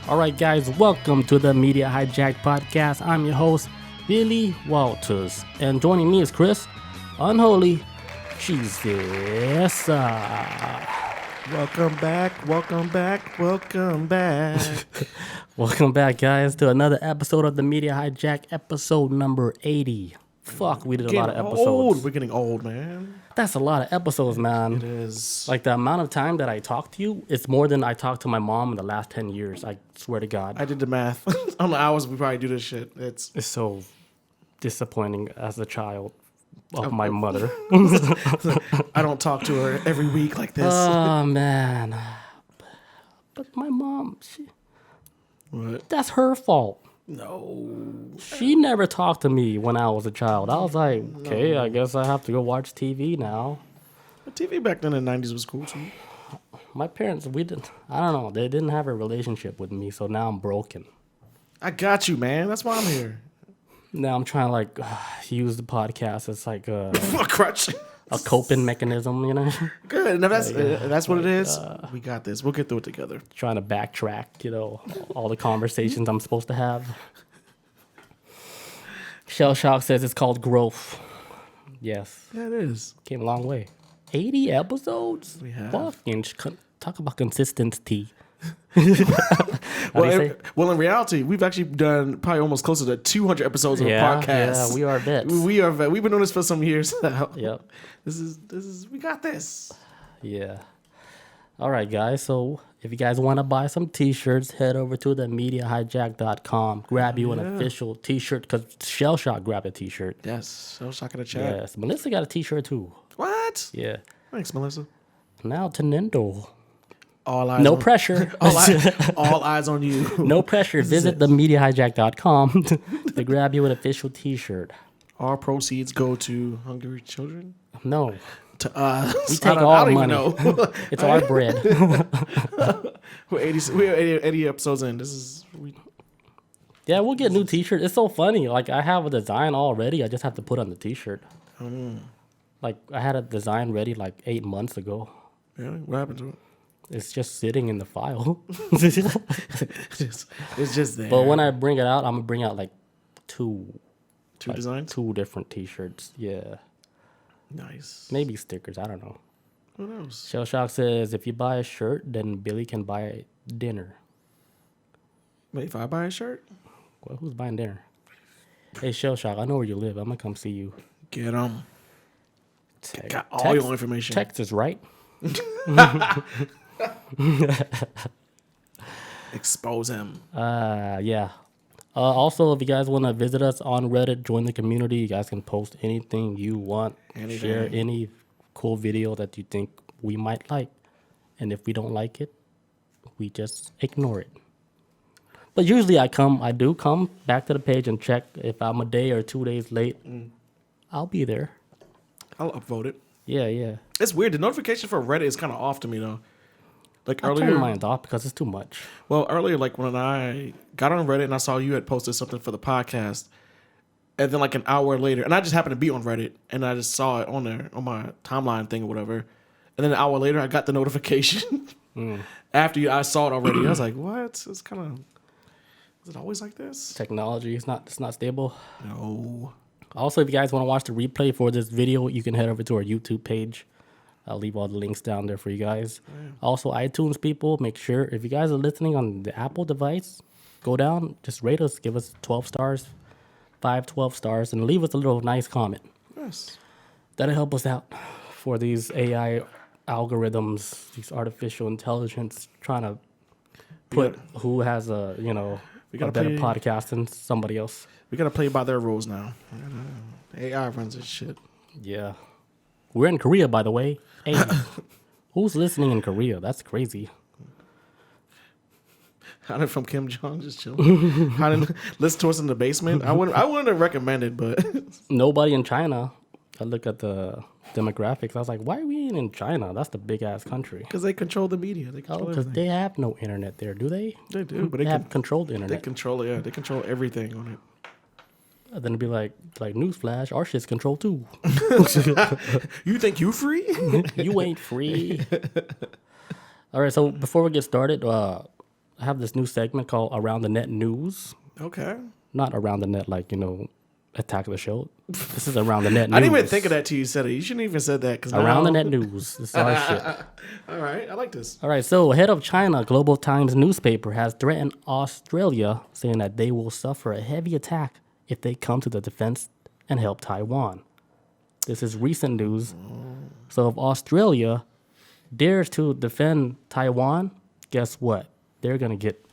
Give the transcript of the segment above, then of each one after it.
All right, guys, welcome to the Media Hijack Podcast. I'm your host, Billy Walters, and joining me is Chris, Unholy Jesus. Welcome back. Welcome Welcome back, guys, to another episode of the Media Hijack, episode number 80. Fuck, we did a lot of episodes. We're getting old, man. That's a lot of episodes, man. It is. Like, the amount of time that I talk to you, it's more than I talked to my mom in the last 10 years. I swear to God. I did the math on the hours we probably do this shit. It's so disappointing as a child of my mother. I don't talk to her every week like this. Oh, man. But my mom, What? that's her fault. No. She never talked to me when I was a child. I was like, okay, I guess I have to go watch TV now. The TV back then in the 90s was cool too. My parents, I don't know, they didn't have a relationship with me, so now I'm broken. I got you, man. That's why I'm here. Now I'm trying to use the podcast as like a Crutch. coping mechanism, you know? Good. No, that's what it is. We got this. We'll get through it together. Trying to backtrack, all the conversations I'm supposed to have. Shell Shock says it's called growth. Yes. Yeah, it is. Came a long way. 80 episodes? We have. Fucking talk about consistency. Well, in reality, we've actually done probably almost closer to 200 episodes of a podcast. Yeah, we are vets. We are vet. We've been doing this for some years now. Yep. This is. We got this. Yeah. All right, guys. So if you guys want to buy some T-shirts, head over to the MediaHijack.com. Grab you an official T-shirt because Shell Shock grabbed a T-shirt. Yes. So shock in the chat. Yes. Melissa got a T-shirt too. What? Yeah. Thanks, Melissa. Now to Nendo. All eyes. No pressure. all eyes on you. No pressure. Visit the MediaHijack.com to grab you an official T-shirt. Our proceeds go to hungry children. No. To us. We take all the money. Know. It's our bread. We're 80 episodes in. Yeah, we'll get new T-shirts. It's so funny. Like, I have a design already. I just have to put on the T-shirt. Like, I had a design ready 8 months ago. Yeah, what happened to it? It's just sitting in the file. It's just there. But when I bring it out, I'm going to bring out two designs? 2 different T-shirts. Yeah. Nice. Maybe stickers. I don't know. Who knows? Shell Shock says, if you buy a shirt, then Billy can buy dinner. Wait, if I buy a shirt? Well, who's buying dinner? Hey, Shell Shock, I know where you live. I'm going to come see you. Get them. Got all your information. Texas, right? Expose him. Yeah. Also, if you guys want to visit us on Reddit, join the community. You guys can post anything you want. Share any cool video that you think we might like. And if we don't like it, we just ignore it. But usually I do come back to the page and check. If I'm a day or 2 days late, I'll be there. I'll upvote it. Yeah. It's weird. The notification for Reddit is kind of off to me, though. Like I earlier, turn mine off because it's too much. Well, earlier, when I got on Reddit and I saw you had posted something for the podcast, and then an hour later, and I just happened to be on Reddit, and I just saw it on there on my timeline thing or whatever, and then an hour later, I got the notification after I saw it already. I was like, "What? It's kind of is it always like this?" Technology it's not stable. No. Also, if you guys want to watch the replay for this video, you can head over to our YouTube page. I'll leave all the links down there for you guys. Yeah. Also, iTunes people, make sure if you guys are listening on the Apple device, go down, just rate us, give us 12 stars, 12 stars, and leave us a little nice comment. Yes. That'll help us out for these AI algorithms, these artificial intelligence, trying to put who has a better podcast than somebody else. We got to play by their rules now. AI runs this shit. Yeah. We're in Korea, by the way. Hey, who's listening in Korea? That's crazy. Hiding from Kim Jong, just chilling. Listen to us in the basement. I wouldn't have recommended, but nobody in China. I look at the demographics. I was like, why are we in China? That's the big ass country. Because they control the media. They control because they have no internet there, do they? They do, but they have controlled internet. They control it. Yeah, they control everything on it. And then it'd be like newsflash, our shit's controlled too. You think you free? You ain't free. All right, so before we get started, I have this new segment called Around the Net News. Okay. Not around the net, like, Attack of the Show. This is Around the Net News. I didn't even think of that till you said it. You shouldn't even said that. Cause Around the Net News. This is our shit. All right. I like this. All right, so ahead of China, Global Times newspaper has threatened Australia, saying that they will suffer a heavy attack if they come to the defense and help Taiwan. This is recent news. So if Australia dares to defend Taiwan, guess what? They're going to get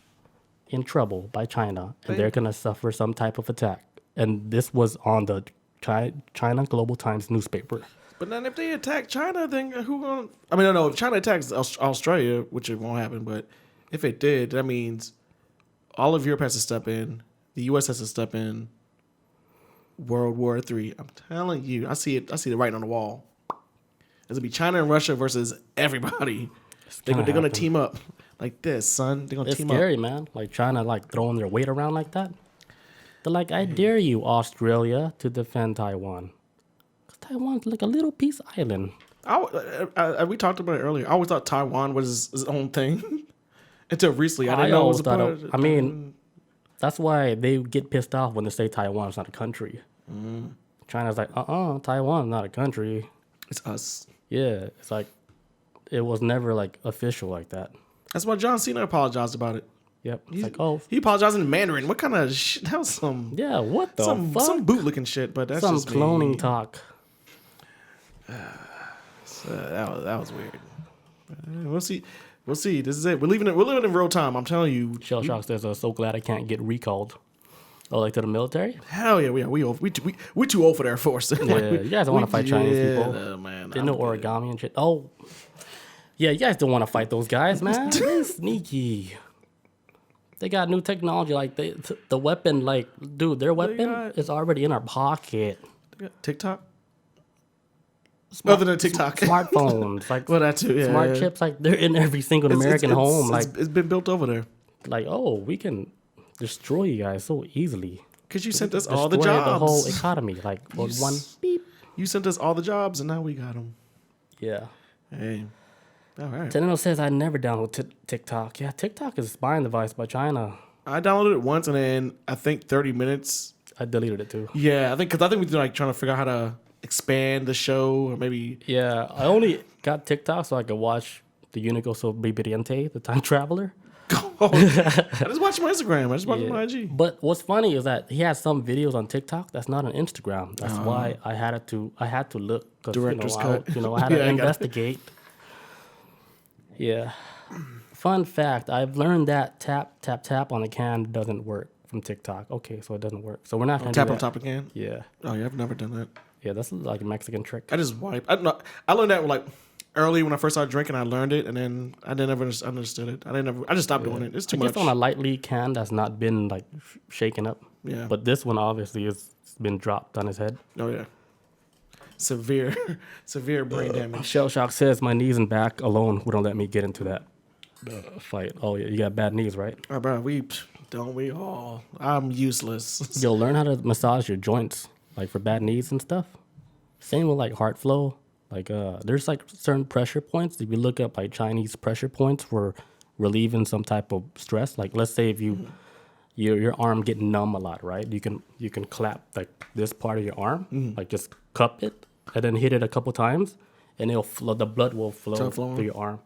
in trouble by China, and they're going to suffer some type of attack. And this was on the China Global Times newspaper. But then if they attack China, then who gonna... I mean, no. If China attacks Australia, which it won't happen, but if it did, that means all of Europe has to step in. The U.S. has to step in. World War III. I'm telling you. I see it writing on the wall. It's going to be China and Russia versus everybody. They're going to team up like this, son. They're going to team up. It's scary, man. Like China, like throwing their weight around like that. They're like, I dare you, Australia, to defend Taiwan. Taiwan's like a little piece island. We talked about it earlier. I always thought Taiwan was his own thing. Until recently. I didn't know it was a part of... I mean, that's why they get pissed off when they say Taiwan's not a country. China's like, Taiwan's not a country. It's us. Yeah, it's like, it was never like official like that. That's why John Cena apologized about it. Yep. It's like, he apologized in Mandarin. What kind of shit? That was some... Yeah, what the fuck? Some bootlicking shit, but that's some just cloning me. talk. That was weird. We'll see. We'll see. This is it. We're living in real time. I'm telling you. Shell Shock says, so glad I can't get recalled. Oh, like to the military? Hell yeah, we're too old for the Air Force. Yeah, you guys don't want to fight Chinese people. No, man. They know origami and shit. Oh, yeah, you guys don't want to fight those guys, man. They're sneaky. They got new technology. Like the weapon, like, dude, their weapon is already in our pocket. They got TikTok. Other than TikTok, smartphones, like well, that too. Yeah, smart chips, like they're in every single American home. Like it's been built over there. Like, we can destroy you guys so easily. Because you sent us all the jobs. The whole economy, like, one beep. You sent us all the jobs, and now we got them. Yeah. Hey. All right. Tenino says, I never download TikTok. Yeah, TikTok is a spying device by China. I downloaded it once, and then I think 30 minutes. I deleted it, too. Yeah, I think we were, like, trying to figure out how to expand the show, or maybe... Yeah, I only got TikTok so I could watch the Unico Sobreviviente, the time traveler. I just watched my Instagram. I just watched my IG. But what's funny is that he has some videos on TikTok that's not on Instagram. That's why I had to look. Director's cut. I had to investigate. Yeah. Fun fact, I've learned that tap on the can doesn't work from TikTok. Okay, so it doesn't work. So we're not going to tap on top of the can? Yeah. Oh, yeah, I've never done that. Yeah, that's like a Mexican trick. I just wipe. I learned that like early when I first started drinking. I learned it, and then I never understood it. I just stopped doing it. It's too much. Just on a lightly can that's not been like shaken up. Yeah. But this one obviously has been dropped on his head. Oh yeah. Severe brain damage. Shell Shock says my knees and back alone wouldn't let me get into that fight. Oh yeah, you got bad knees, right? Oh, bro, don't we all? I'm useless. Yo, learn how to massage your joints, like for bad knees and stuff. Same with like heart flow. Like there's like certain pressure points. If you look up like Chinese pressure points for relieving some type of stress, like let's say if your arm get numb a lot, right? You can clap like this part of your arm, like just cup it and then hit it a couple times, and the blood will flow through your arm.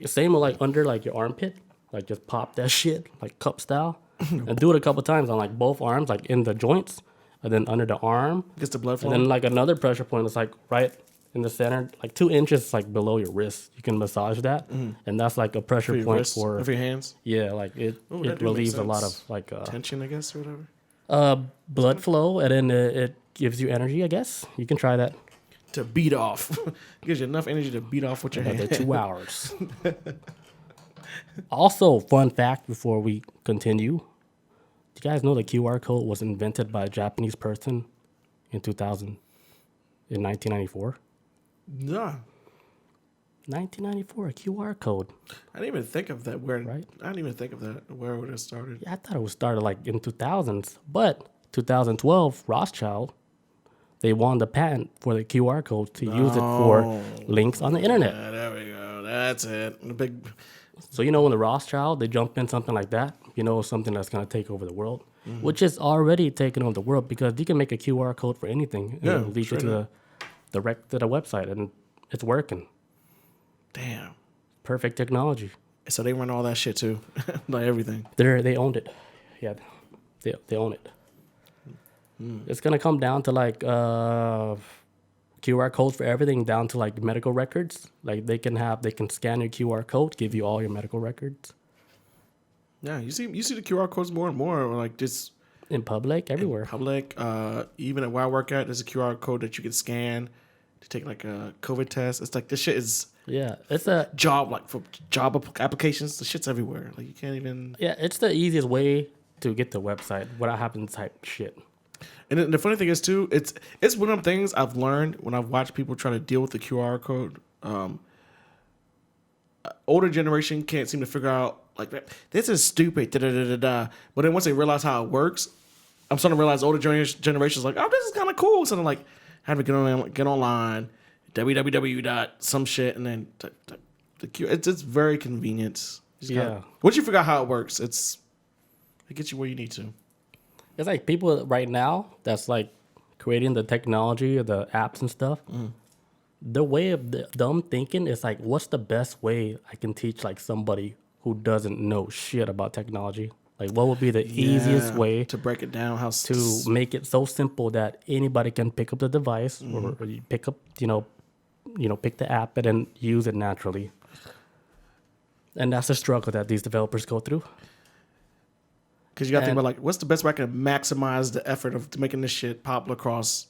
Same with like under like your armpit, like just pop that shit like cup style, and do it a couple times on like both arms, like in the joints, and then under the arm. Gets the blood flowing. And then like another pressure point is like right in the center, like 2 inches like below your wrist. You can massage that, and that's like a pressure point wrists, for your hands. Yeah, like it relieves a lot of like tension, I guess, or whatever. Blood flow, and then it gives you energy. I guess you can try that. To beat off, gives you enough energy to beat off with your hands. 2 hours. Also, fun fact before we continue: do you guys know the QR code was invented by a Japanese person in 1994? Nah. 1994, a QR code. I didn't even think of that. Where? Right? I didn't even think of that. Where would it started? Yeah, I thought it was started like in 2000s, but 2012, Rothschild, they won the patent for the QR code to use it for links on the internet. Yeah, there we go. That's it. The big So when the Rothschild, they jump in something like that, something that's going to take over the world, which is already taking over the world because you can make a QR code for anything and it'll lead you to the website, and it's working. Damn. Perfect technology. So they run all that shit too, like everything. They owned it. Yeah, they own it. It's gonna come down to like QR codes for everything, down to like medical records. Like they can scan your QR code, give you all your medical records. Yeah, you see the QR codes more and more, like just in public, everywhere. Even at where I work at, there's a QR code that you can scan to take like a COVID test. It's like this shit is it's a job, like for job applications. The shit's everywhere. Like you can't even. Yeah, it's the easiest way to get to a website without having to type shit. And the funny thing is too, it's one of the things I've learned when I've watched people try to deal with the QR code. Older generation can't seem to figure out like this is stupid. Da, da, da, da, da. But then once they realize how it works, I'm starting to realize older generations like, oh, this is kind of cool. So I'm like, having to get online, www. some shit, and then the QR. It's very convenient. Once you figure out how it works, it gets you where you need to. It's like people right now that's like creating the technology or the apps and stuff. The way of them thinking is like, what's the best way I can teach like somebody who doesn't know shit about technology? Like, what would be the easiest way to break it down? To make it so simple that anybody can pick up the device or you pick up, pick the app and then use it naturally. And that's the struggle that these developers go through. Because you got to think about like, what's the best way I can maximize the effort of making this shit popular across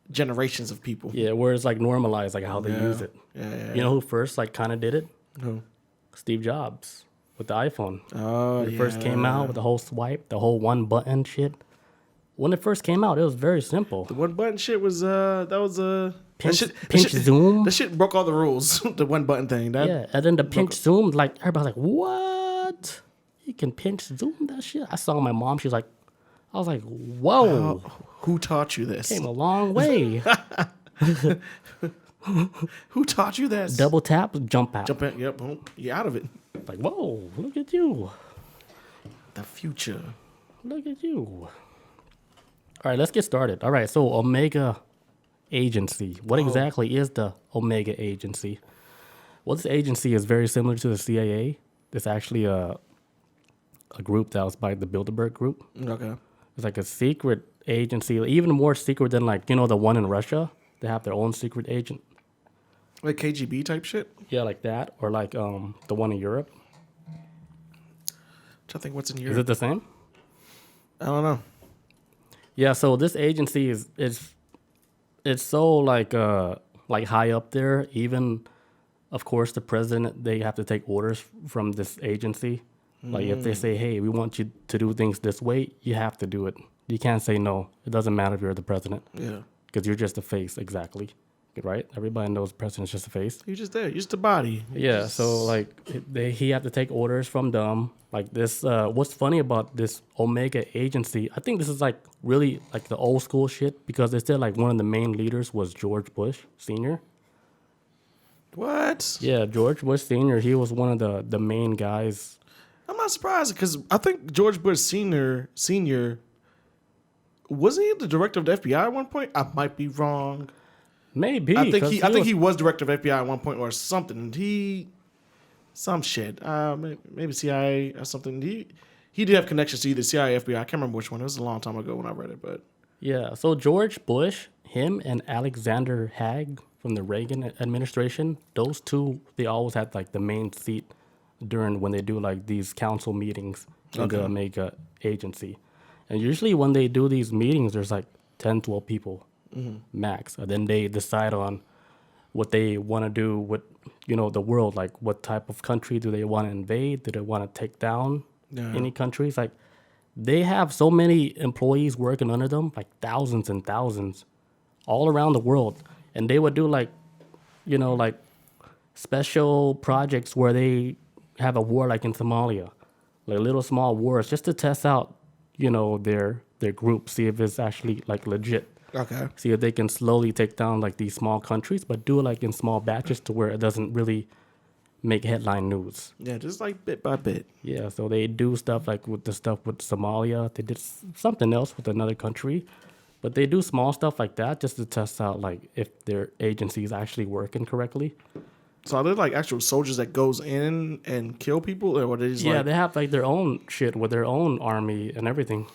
generations of people? Yeah, where it's like normalized, like how they use it. You know who first like kind of did it? Who? Steve Jobs with the iPhone. Oh, when it first came out with the whole swipe, the whole one button shit. When it first came out, it was very simple. The one button shit was pinch zoom. That shit broke all the rules. The one button thing. And then the pinch zoom, like everybody's like, what? You can pinch zoom that shit? I saw my mom. I was like, whoa. Who taught you this? Came a long way. Who taught you this? Double tap, jump out. Jump in, yep, boom. You're out of it. Like, whoa, look at you. The future. Look at you. All right, let's get started. All right, so Omega Agency. What exactly is the Omega Agency? Well, this agency is very similar to the CIA. It's actually a group that was by the Bilderberg Group. Okay. It's like a secret agency, even more secret than like, the one in Russia. They have their own secret agent. Like KGB type shit? Yeah, like that. Or like the one in Europe. I think what's in Europe. Is it the same? I don't know. Yeah, so this agency is it's so like high up there. Even, of course, the president, they have to take orders from this agency. Like if they say, hey, we want you to do things this way, you have to do it. You can't say no. It doesn't matter if you're the president. Yeah. Because you're just a face, exactly. Right? Everybody knows the president's just a face. You're just there. You're just a body. So like he had to take orders from them. Like this, what's funny about this Omega Agency, I think this is like really like the old school shit because they said like one of the main leaders was George Bush Sr. What? Yeah, George Bush Sr., he was one of the main guys. I'm not surprised because I think George Bush Sr. Wasn't he the director of the FBI at one point? I might be wrong. Maybe. I think he was director of FBI at one point or something. Some shit. Maybe CIA or something. He did have connections to either CIA or FBI. I can't remember which one. It was a long time ago when I read it, but yeah. So George Bush, him and Alexander Haig from the Reagan administration, those two, they always had like the main seat during when they do like these council meetings in the Omega Agency. And usually when they do these meetings, there's like 10, 12 people max. And then they decide on what they want to do with, the world. Like what type of country do they want to invade? Do they want to take down any countries? Like they have so many employees working under them, like thousands and thousands all around the world. And they would do like, like special projects where they have a war like in Somalia, like little small wars just to test out, their group, see if it's actually like legit. Okay. See if they can slowly take down like these small countries, but do it like in small batches to where it doesn't really make headline news. Yeah, just like bit by bit. Yeah, so they do stuff like with the stuff with Somalia. They did something else with another country, but they do small stuff like that just to test out like if their agency is actually working correctly. So are there like actual soldiers that goes in and kill people, or what they just They have like their own shit with their own army and everything.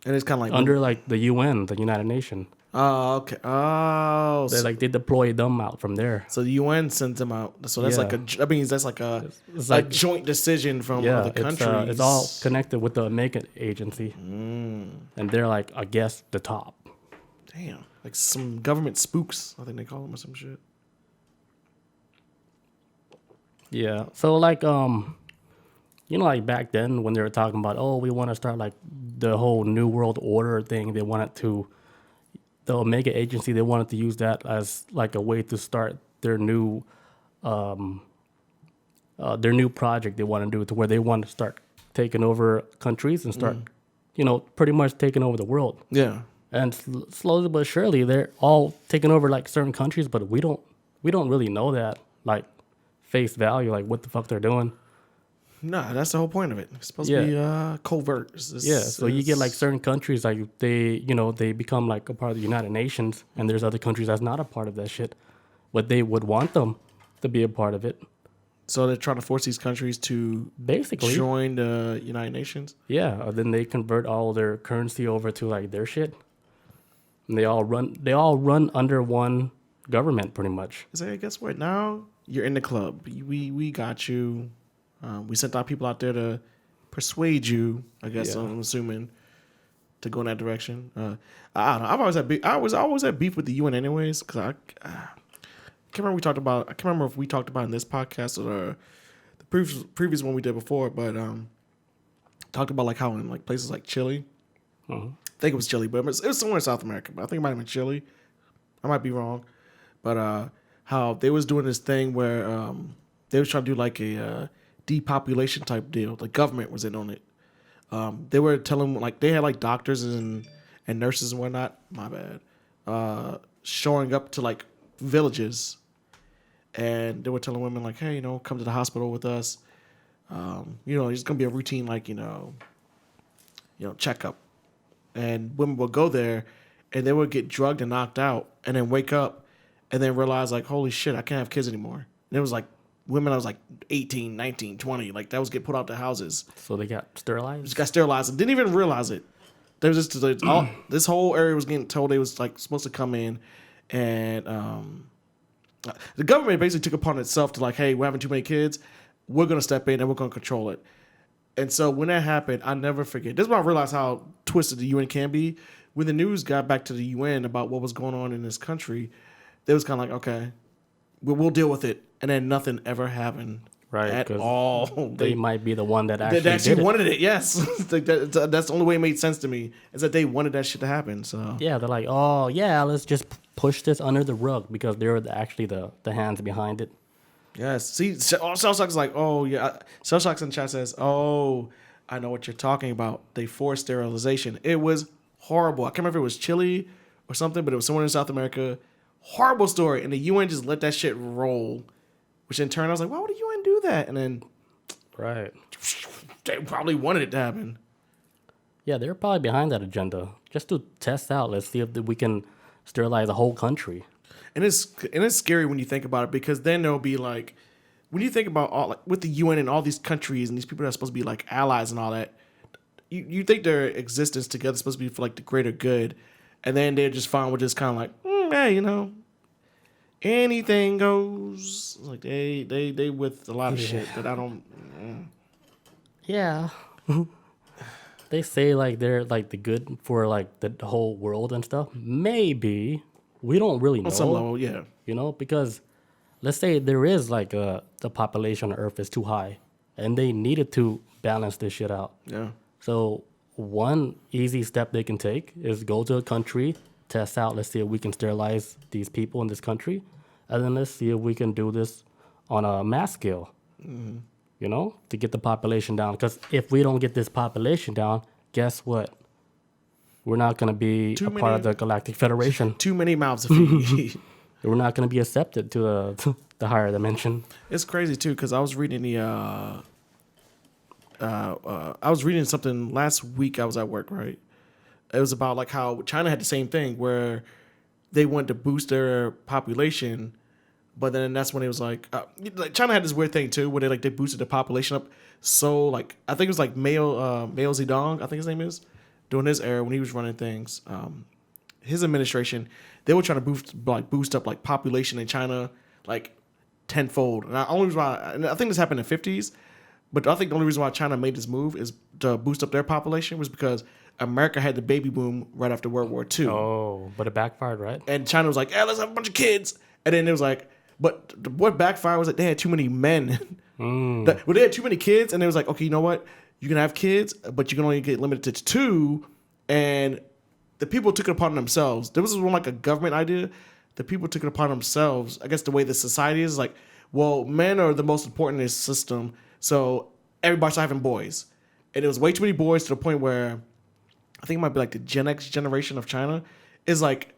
And it's kind of like under like the UN, the United Nations. Oh, okay. Oh, They deploy them out from there. So the UN sends them out. So that's like that means that's like it's like a joint decision from other countries. It's all connected with the Omega agency, and they're like, I guess, the top. Damn, like some government spooks, I think they call them, or some shit. Yeah. So like like back then when they were talking about, oh, we want to start like the whole New World Order thing, they wanted to. The Omega agency, they wanted to use that as like a way to start their new project they want to do, to where they want to start taking over countries and start, pretty much taking over the world. Yeah. And slowly but surely, they're all taking over like certain countries, but we don't really know that like face value, like what the fuck they're doing. Nah, that's the whole point of it. It's supposed to be covert. So you get like certain countries, like they become like a part of the United Nations, and there's other countries that's not a part of that shit, but they would want them to be a part of it. So they're trying to force these countries to basically join the United Nations. Yeah, then they convert all their currency over to like their shit, and they all run under one government pretty much. Say, guess what? Now you're in the club. We got you. We sent our people out there to persuade you, I guess. Yeah. I'm assuming, to go in that direction. I don't know. I was always had beef with the UN anyways, because I can't remember I can't remember if we talked about in this podcast or the previous one we did before, but talked about like how in like places like Chile, I think it was Chile, but it was somewhere in South America. But I think it might have been Chile. I might be wrong, but how they was doing this thing where they was trying to do like a depopulation type deal. The government was in on it. They were telling like they had like doctors and nurses and whatnot. My bad. Showing up to like villages, and they were telling women like, hey, come to the hospital with us. It's gonna be a routine like checkup, and women would go there, and they would get drugged and knocked out, and then wake up, and then realize like, holy shit, I can't have kids anymore. And it was like women, I was like 18, 19, 20, like that was get put out the houses. So they got sterilized? Just got sterilized and didn't even realize it. There was just this whole area was getting told they was like supposed to come in, and the government basically took upon itself to like, hey, we're having too many kids, we're gonna step in and we're gonna control it. And so when that happened, I never forget. This is when I realized how twisted the UN can be. When the news got back to the UN about what was going on in this country, they was kind of like, okay, we'll deal with it. And then nothing ever happened at all. They might be the one that actually wanted it. Yes, that's the only way it made sense to me, is that they wanted that shit to happen. So yeah, they're like, oh yeah, let's just push this under the rug, because they're actually the hands behind it. Yes. See, Cellshock's like, oh yeah. Cellshock's in the chat says, oh, I know what you're talking about. They forced sterilization. It was horrible. I can't remember if it was Chile or something, but it was somewhere in South America. Horrible story, and the UN just let that shit roll. Which in turn, I was like, why would the UN do that? And then, right, they probably wanted it to happen. Yeah, they're probably behind that agenda, just to test out. Let's see if we can sterilize the whole country. And it's scary when you think about it, because then there'll be like, when you think about all like with the UN and all these countries and these people that are supposed to be like allies and all that, you think their existence together is supposed to be for like the greater good, and then they're just fine with just kind of like, hey, anything goes. Like they with a lot of shit that I don't. Yeah. They say like they're like the good for like the whole world and stuff. Maybe we don't really know. On some level, yeah. Because let's say there is like the population on Earth is too high, and they needed to balance this shit out. Yeah. So one easy step they can take is go to a country, test out. Let's see if we can sterilize these people in this country. And then let's see if we can do this on a mass scale, to get the population down. Because if we don't get this population down, guess what? We're not going to be part of the Galactic Federation. Too many mouths to feed. we're not going to be accepted to the higher dimension. It's crazy too because I was reading I was reading something last week. I was at work, right? It was about like how China had the same thing where they wanted to boost their population, but then that's when it was like China had this weird thing too where they boosted the population up. So like I think it was like Mao Zedong, I think his name is, during his era when he was running things. His administration, they were trying to boost up like population in China like tenfold. And I think this happened in the 50s, but I think the only reason why China made this move is to boost up their population was because America had the baby boom right after World War II. Oh, but it backfired, right? And China was like, let's have a bunch of kids. And then it was like, but what backfired was that they had too many men. They had too many kids, and it was like, okay, you know what? You can have kids, but you can only get limited to 2. And the people took it upon themselves. This was like a government idea. The people took it upon themselves. I guess the way the society is like, well, men are the most important in this system, so everybody started having boys. And it was way too many boys to the point where I think it might be like the Gen X generation of China is like,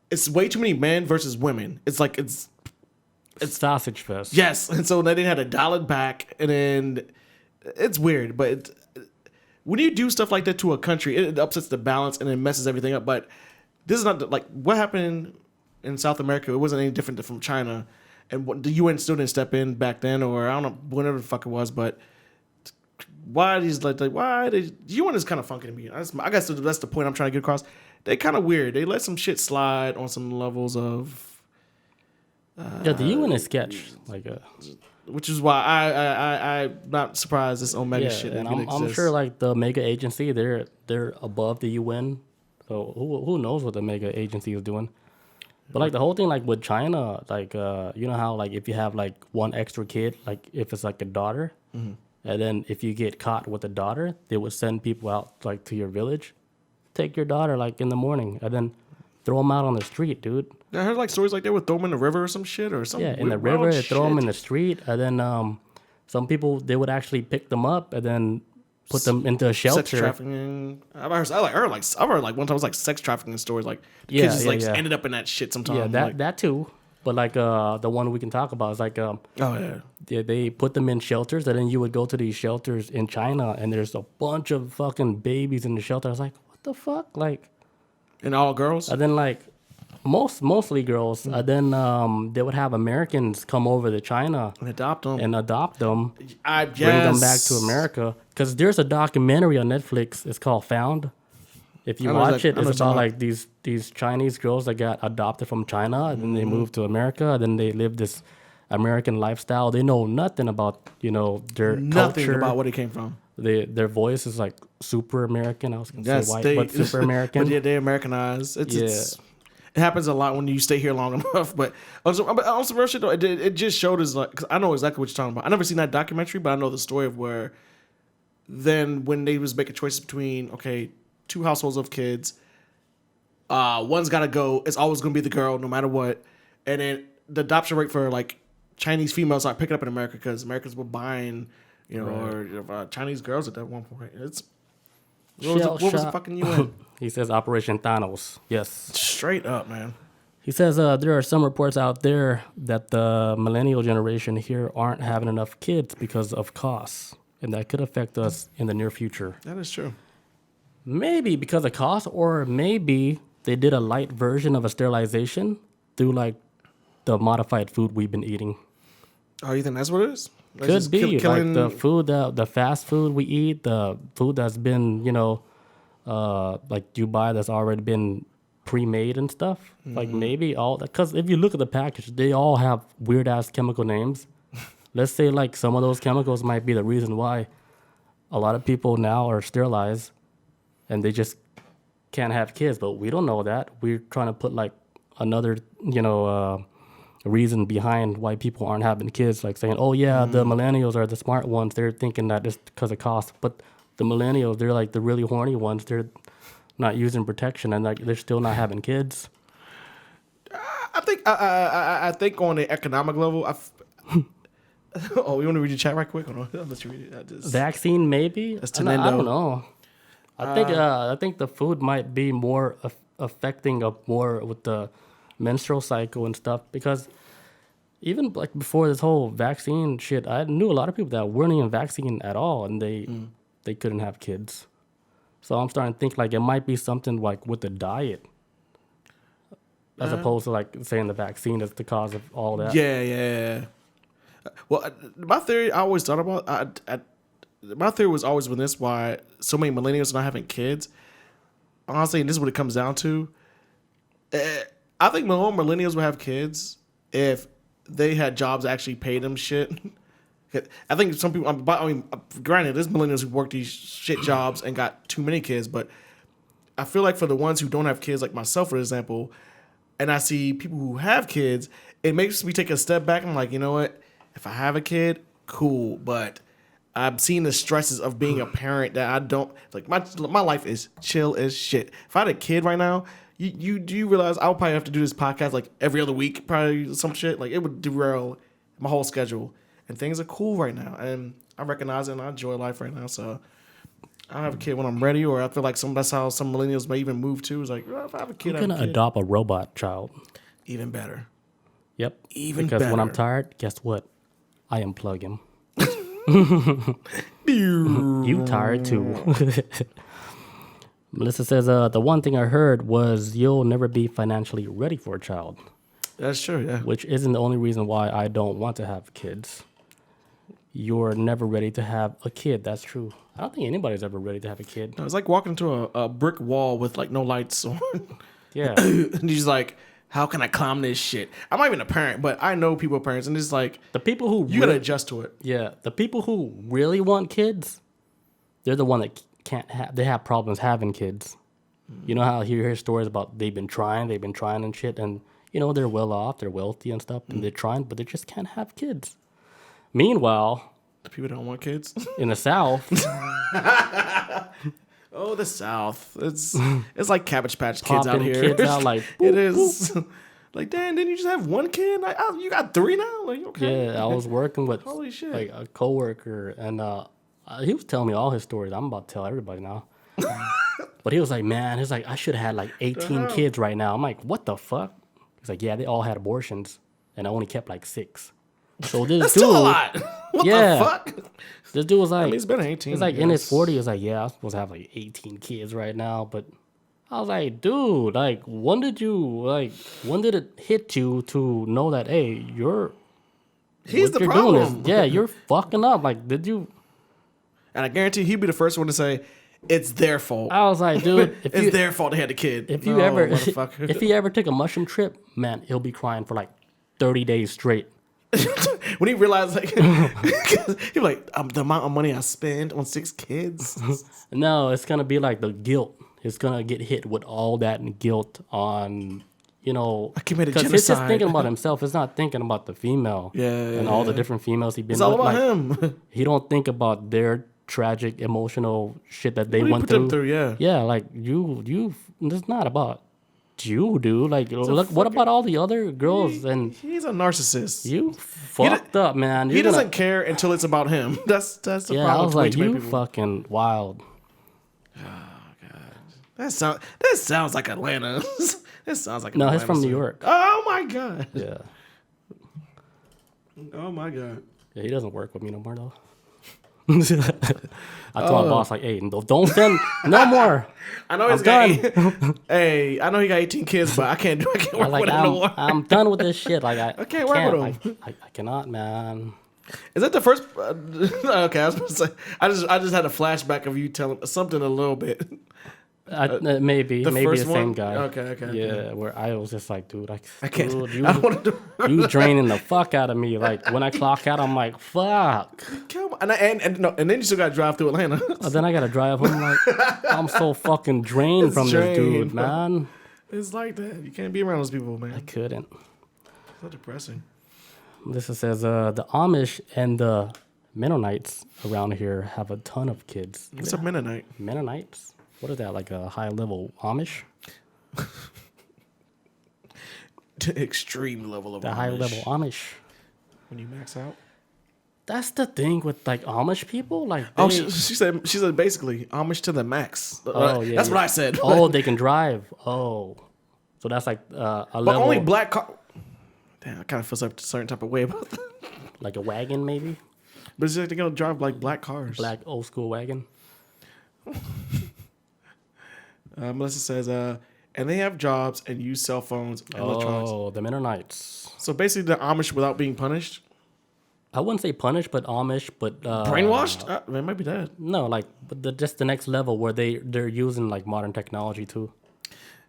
it's way too many men versus women. It's like, it's sausage fest. Yes. And so then they had to dial it back, and then it's weird, but when you do stuff like that to a country, it upsets the balance and it messes everything up. But this is not like what happened in South America. It wasn't any different from China, and the UN still didn't step in back then, or I don't know, whatever the fuck it was. But why these why the UN is kind of funky to me. I guess that's the point I'm trying to get across. They kind of weird. They let some shit slide on some levels of. Yeah, the UN is sketch. Which is why I'm not surprised this Omega shit. And I'm sure like the mega agency, they're above the UN, so who knows what the mega agency is doing. But like the whole thing, like with China, like you know how like if you have like one extra kid, like if it's like a daughter, and then if you get caught with a daughter, they would send people out like to your village, take your daughter like in the morning, and then throw them out on the street, dude. I heard like stories like that would throw them in the river or some shit or something. Yeah, in the river, they throw them in the street, and then some people they would actually pick them up and then put them into a shelter. Sex trafficking. I've heard like one time it was like sex trafficking stories. Like kids just ended up in that shit sometimes. Yeah, that too. But like the one we can talk about is like they put them in shelters, and then you would go to these shelters in China, and there's a bunch of fucking babies in the shelter. I was like, what the fuck, like. And all girls? And then like mostly girls. And then they would have Americans come over to China and adopt them, bring them back to America. Because there's a documentary on Netflix. It's called Found. If you watch it, it's about like these Chinese girls that got adopted from China, and then they moved to America, and then they live this American lifestyle. They know nothing about their culture. Nothing about where they came from. Their voice is like super American. I was going to say white, but super American. But yeah, they're Americanized. It happens a lot when you stay here long enough. But on some real shit though, it just showed us like, cause I know exactly what you're talking about. I never seen that documentary, but I know the story of where then when they was making choices between 2 households of kids, one's got to go. It's always going to be the girl, no matter what. And then the adoption rate for like Chinese females are picking up in America because Americans were buying. Or Chinese girls at that one point. What was the fucking UN? He says Operation Thanos. Yes. Straight up, man. He says there are some reports out there that the millennial generation here aren't having enough kids because of costs, and that could affect us in the near future. That is true. Maybe because of cost, or maybe they did a light version of a sterilization through like the modified food we've been eating. Oh, you think that's what it is? Could be like the food, the fast food we eat, the food that's been, like you buy that's already been pre-made and stuff. Mm-hmm. Like maybe all that, because if you look at the package, they all have weird ass chemical names. Let's say like some of those chemicals might be the reason why a lot of people now are sterilized and they just can't have kids. But we don't know that. We're trying to put like another, reason behind why people aren't having kids, like saying, oh yeah, the millennials are the smart ones, they're thinking that it's because of cost, but the millennials, they're like the really horny ones, they're not using protection and like they're still not having kids. I think on the economic level, oh, you want to read your chat right quick? Hold on, I'll let you read it. Vaccine maybe? I don't know. I think the food might be more affecting more with the menstrual cycle and stuff. Because even like before this whole vaccine shit, I knew a lot of people that weren't even vaccinated at all, and they couldn't have kids. So I'm starting to think like it might be something like with the diet, as opposed to like saying the vaccine is the cause of all that. Yeah. Well, my theory I always thought about. My theory was always been this: why so many millennials are not having kids. Honestly, and this is what it comes down to. I think more millennials will have kids if they had jobs that actually paid them shit. I think some people. I mean, granted, there's millennials who work these shit jobs and got too many kids, but I feel like for the ones who don't have kids, like myself, for example, and I see people who have kids, it makes me take a step back. I'm like, you know what? If I have a kid, cool, but I've seen the stresses of being a parent that I don't like. My life is chill as shit. If I had a kid right now, you realize I'll probably have to do this podcast like every other week, probably some shit. Like it would derail my whole schedule. And things are cool right now, and I recognize it, and I enjoy life right now. So I have a kid when I'm ready, or I feel like that's how some millennials may even move to. Is like, well, if I have a kid, I'm gonna adopt a robot child. Even better. Yep. Even because better. when I'm tired, guess what? I unplug him. You tired too. Melissa says, the one thing I heard was you'll never be financially ready for a child. That's true, yeah. Which isn't the only reason why I don't want to have kids. You're never ready to have a kid. That's true. I don't think anybody's ever ready to have a kid. No, it's like walking into a brick wall with like no lights on. Yeah. And you're just like, how can I climb this shit? I'm not even a parent, but I know people are parents, and it's like The people who you gotta adjust to it. Yeah, the people who really want kids, they're the one that can't have. They have problems having kids. You know how you hear stories about they've been trying and shit, and you know they're well off, they're wealthy and stuff, and they're trying, but they just can't have kids. Meanwhile, The people don't want kids. in the South, Oh, the South. It's like Cabbage Patch Kids out popping here. kids out like boop, It is. Like, Dan, didn't you just have one kid? Like, oh, you got three now? Like, okay. Yeah, I was working with Holy shit. like a coworker, and he was telling me all his stories. I'm about to tell everybody now. But he was like, man, he's like, I should have had like 18 kids right now. I'm like, what the fuck? He's like, yeah, they all had abortions, and I only kept like 6. So this That's dude, still a lot. What Yeah. the fuck? this dude was like, It's been 18. he's like in his 40s. He was like, yeah, I'm supposed to have like 18 kids right now, but I was like, dude, like, when did it hit you to know that, hey, He's what the you're problem. doing is, yeah, you're fucking up. Like, did you? And I guarantee he'd be the first one to say, it's their fault. I was like, dude, It's their fault they had the kid. if you No, ever, motherfucker. if he ever took a mushroom trip, man, he'll be crying for like 30 days straight. When he realized, like, he was like, the amount of money I spent on 6 kids. No, it's gonna be like the guilt. It's gonna get hit with all that guilt on, you know, I committed because he's just genocide. thinking about himself. It's not thinking about the female. Yeah, and all the different females he's been It's all with. about Like, him. he don't think about their tragic emotional shit that they What do you went put them through. through? Yeah. Yeah, like you. It's not about you, dude. Like, look, what about all the other girls? And He's a narcissist. you fucked up, man. He doesn't care until it's about him. That's the Yeah, problem. I was with way like, too many you people. fucking wild. That sounds like Atlanta. That sounds like No, Atlanta, he's from New sir. York. Oh my god. Yeah. Oh my god. Yeah, he doesn't work with me no more though. I told my boss like, "Hey, don't send no more." I know he's got. Hey, I know he got 18 kids, but I can't I work was like, with him no more. I'm done with this shit. Like, I can't work with him. I cannot, man. Is that the first? Okay, I was supposed to say. I just had a flashback of you telling something a little bit. Maybe The the first same one? guy. Okay. Yeah, where I was just like, dude, I can't. dude, I don't want to. you draining the fuck out of me. Like when I clock out, I'm like, fuck. Come on. And then you still got to drive through Atlanta. Then I gotta drive home. Like, I'm so fucking drained from this dude, drained, man. It's like that. You can't be around those people, man. I couldn't. So depressing. This says the Amish and the Mennonites around here have a ton of kids. What's a Mennonite? Mennonites? What is that? Like a high level Amish? Extreme level of The Amish. high level Amish. When you max out. That's the thing with like Amish people. Like, Oh, they- she said basically Amish to the max. Oh, yeah, That's yeah. what I said. Oh, they can drive. Oh, So that's like a But level, only black car. Damn, I kind of feel a certain type of way about that. like a wagon maybe, But it's like they're gonna drive like black cars. black old school wagon. Melissa says, and they have jobs and use cell phones and electronics. Oh, the Mennonites. So basically, the Amish without being punished, I wouldn't say punished, but Amish, but brainwashed. It might be that. No, like but just the next level where they're using like modern technology too.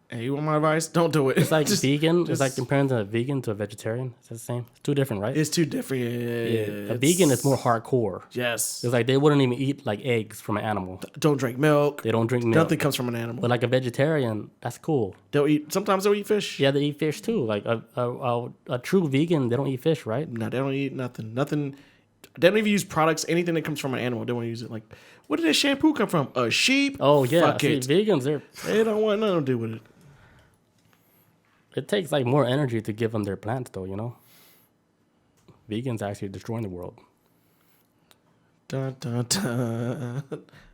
Hey, you want my advice? Don't do it. It's like vegan. It's like comparing a vegan to a vegetarian. It's the same. It's two different, right? It's too different. Yeah. A vegan is more hardcore. Yes. It's like they wouldn't even eat like eggs from an animal. Don't drink milk. They don't drink milk. Nothing comes from an animal. But like a vegetarian, that's cool. They'll eat. Sometimes they'll eat fish. Yeah, they eat fish too. Like a true vegan, they don't eat fish, right? No, they don't eat nothing. Nothing. They don't even use products. Anything that comes from an animal, they want to use it. Like, where did this shampoo come from? A sheep? Oh yeah, Fuck see, it. vegans They don't want nothing to do with it. it takes like more energy to give them their plants, though. You know, vegans actually destroying the world. Dun, dun, dun.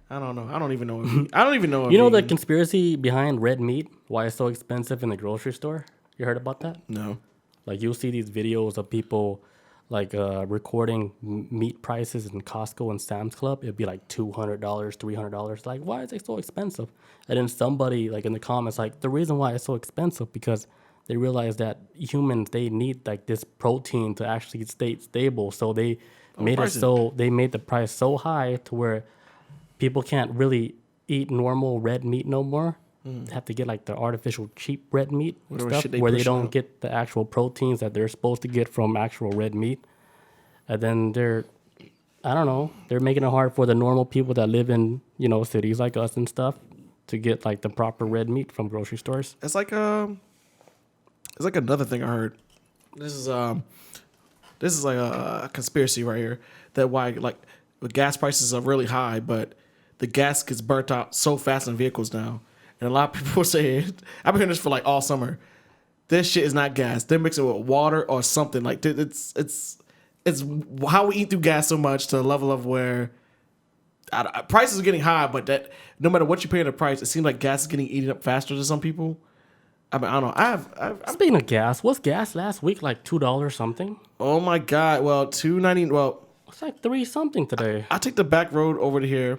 I don't know. I don't even know. I don't even know. You know the conspiracy behind red meat? Why it's so expensive in the grocery store? You heard about that? No. Like you'll see these videos of people like recording meat prices in Costco and Sam's Club. It'd be like $200, $300. Like, why is it so expensive? And then somebody like in the comments like, the reason why it's so expensive because they realize that humans, they need like this protein to actually stay stable. So they made the price so high to where people can't really eat normal red meat no more. They have to get like the artificial cheap red meat and stuff where they don't get the actual proteins that they're supposed to get from actual red meat. And then I don't know, they're making it hard for the normal people that live in, you know, cities like us and stuff to get like the proper red meat from grocery stores. It's like another thing I heard. This is like a conspiracy right here that why like the gas prices are really high, but the gas gets burnt out so fast in vehicles now. And a lot of people say, I've been hearing this for like all summer. This shit is not gas. They're mixing it with water or something. Like it's how we eat through gas so much to the level of where prices are getting high, but that no matter what you pay the price, it seems like gas is getting eaten up faster to some people. I mean, I don't know. Speaking of gas, what's gas last week? Like $2 something? Oh my God. Well, $2.90. Well, it's like $3 something today. I take the back road over to here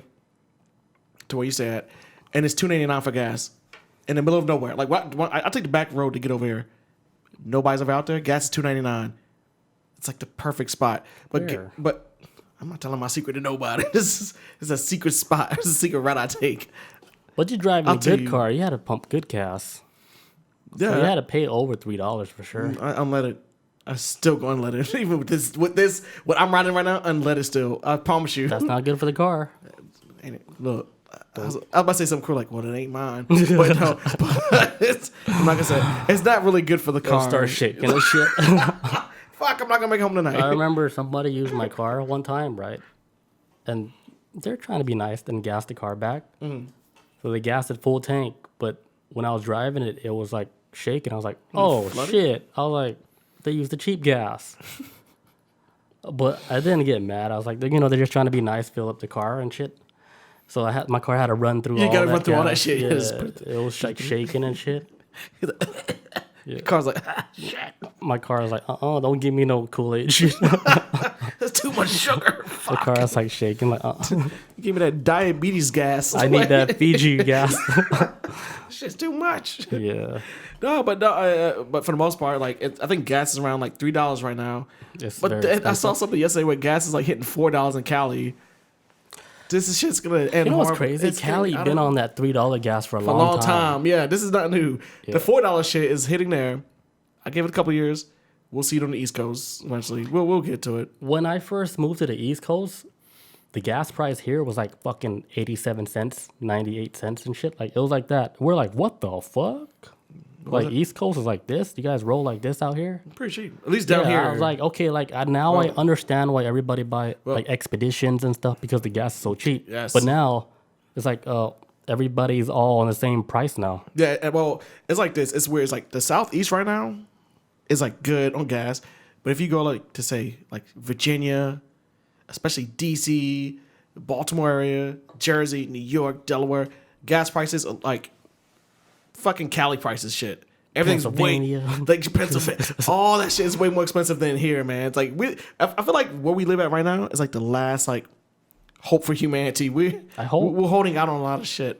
to where you stay at, and it's $2.99 for gas in the middle of nowhere. Like I take the back road to get over here. Nobody's ever out there. Gas is $2.99. It's like the perfect spot. But I'm not telling my secret to nobody. This is a secret spot. It's a secret route I take. But you drive a good car. You had to pump good gas. Yeah, so you had to pay over $3 for sure. Unleaded. I'm still going unleaded. Even with this, what I'm riding right now, unleaded still. I promise you. That's not good for the car. Ain't it? Look, I was about to say something cool like, well, it ain't mine. But no, I'm not gonna say it's not really good for the car. It'll start shaking and shit. Fuck, I'm not gonna make it home tonight. I remember somebody used my car one time, right? And they're trying to be nice and gas the car back. Mm-hmm. So they gassed it full tank, but when I was driving it, it was like shaking. I was like, oh shit. I was like, they used the cheap gas. But I didn't get mad. I was like, you know, they're just trying to be nice, fill up the car and shit. So my car had to run through all that. You gotta run through all that shit. Yeah, it was like shaking and shit. Yeah. The car's like, shit. My car was like, don't give me no Kool-Aid shit. That's too much sugar. The car was like shaking, like, Give me that diabetes gas. I need that Fiji gas. Shit's too much. Yeah. But for the most part, like I think gas is around like $3 right now. I saw something yesterday where gas is like hitting $4 in Cali. This shit's gonna end. You know what's crazy? Cali been on that $3 gas for a long time. Yeah, this is not new. Yeah. The $4 shit is hitting there. I gave it a couple of years. We'll see it on the East Coast eventually. We'll get to it. When I first moved to the East Coast, the gas price here was like fucking 87 cents, 98 cents and shit. Like it was like that. We're like, what the fuck? Like East Coast is like this? You guys roll like this out here? Pretty cheap. At least down here. I was like, okay, like I understand why everybody buy like expeditions and stuff because the gas is so cheap. Yes. But now it's like everybody's all on the same price now. Yeah, well, it's like this. It's weird. It's like the Southeast right now is like good on gas. But if you go like to say like Virginia, especially DC, Baltimore area, Jersey, New York, Delaware, gas prices are like fucking Cali prices shit. Everything's way Pennsylvania. like Pennsylvania. All that shit is way more expensive than here, man. It's like I feel like where we live at right now is like the last like hope for humanity. We're holding out on a lot of shit.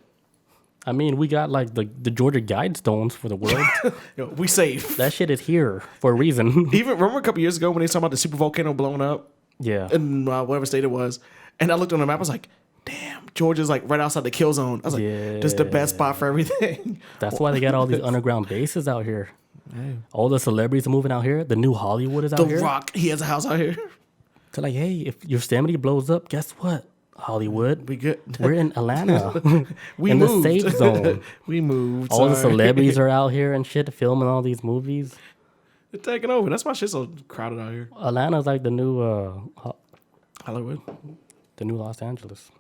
I mean, we got like the Georgia Guidestones for the world. Yo, we safe. That shit is here for a reason. Even remember a couple years ago when they was talking about the super volcano blowing up? Yeah. In whatever state it was. And I looked on the map, I was like, damn, Georgia's like right outside the kill zone. I was like, this is the best spot for everything. That's why they got all these underground bases out here. Hey. All the celebrities are moving out here. The new Hollywood is out here. The Rock, he has a house out here. So like, hey, if Yosemite blows up, guess what? Hollywood. We good. We're in Atlanta. We in moved. the safe zone. We moved. All the celebrities are out here and shit filming all these movies. They're taking over. That's why shit's so crowded out here. Atlanta's like the new Hollywood. The new Los Angeles.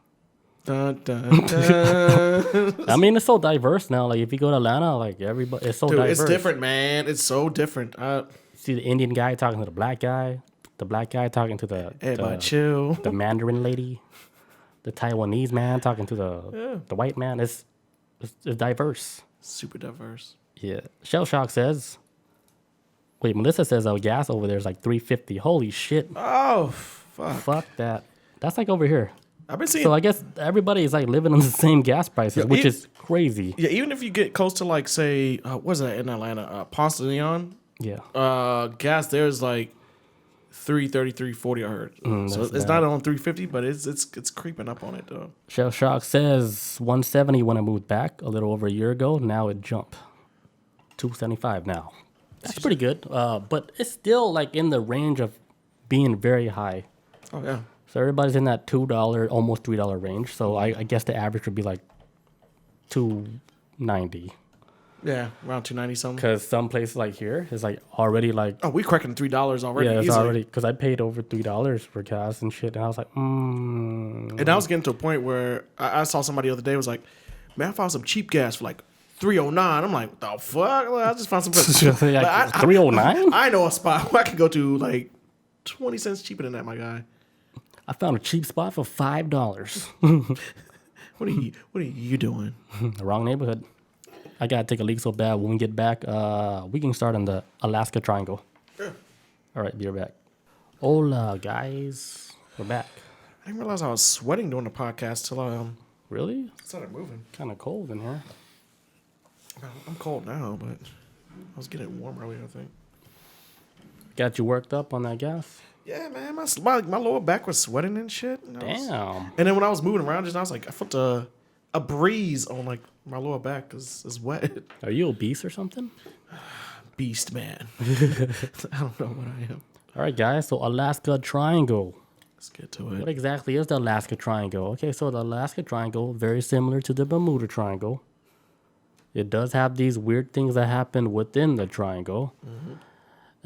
Dun, dun, dun. I mean, it's so diverse now. Like if you go to Atlanta, like everybody, it's so diverse. It's different, man. It's so different. See the Indian guy talking to the black guy talking to chill. The Mandarin lady, the Taiwanese man talking to the white man. It's diverse. Super diverse. Yeah. Shell Shock says. Wait, Melissa says gas over there is like $3.50. Holy shit. Oh fuck. Fuck that. That's like over here. I've been seeing. So I guess everybody is like living on the same gas prices, which is crazy. Yeah, even if you get close to like say, what's that in Atlanta? Ponce de Leon. Yeah. Gas there's like $3.30, $3.40 I heard. So it's bad. not on $3.50, but it's creeping up on it though. Shell Shock says $170 when I moved back a little over a year ago. Now it jumped $275 now. That's pretty good. But it's still like in the range of being very high. Oh yeah. So everybody's in that $2, almost $3 range. So I guess the average would be like $2.90. Yeah, around $2.90 something. Because some places like here is like already like. Oh, we cracking $3 already. Yeah, it's easily. already because I paid over $3 for gas and shit, and I was like, And I was getting to a point where I saw somebody the other day was like, man, I found some cheap gas for like $3.09. I'm like, what the fuck? Like, I just found some. like $3.09. I know a spot where I can go to like 20 cents cheaper than that, my guy. I found a cheap spot for $5. What are you doing? The wrong neighborhood. I gotta take a leak so bad. When we get back, we can start on the Alaska Triangle. Yeah. All right, be right back. Hola, guys. We're back. I didn't realize I was sweating during the podcast till I Really? started moving. Kind of cold in here. I'm cold now, but I was getting warm earlier, I think. Got you worked up on that gas? Yeah, man, my lower back was sweating and shit. And Damn. And then when I was moving around just now, I was like, I felt a breeze on like my lower back because it's wet. Are you obese or something? Beast man. I don't know what I am. All right, guys. So Alaska Triangle. Let's get to it. What exactly is the Alaska Triangle? Okay, so the Alaska Triangle, very similar to the Bermuda Triangle. It does have these weird things that happen within the triangle. Mm-hmm.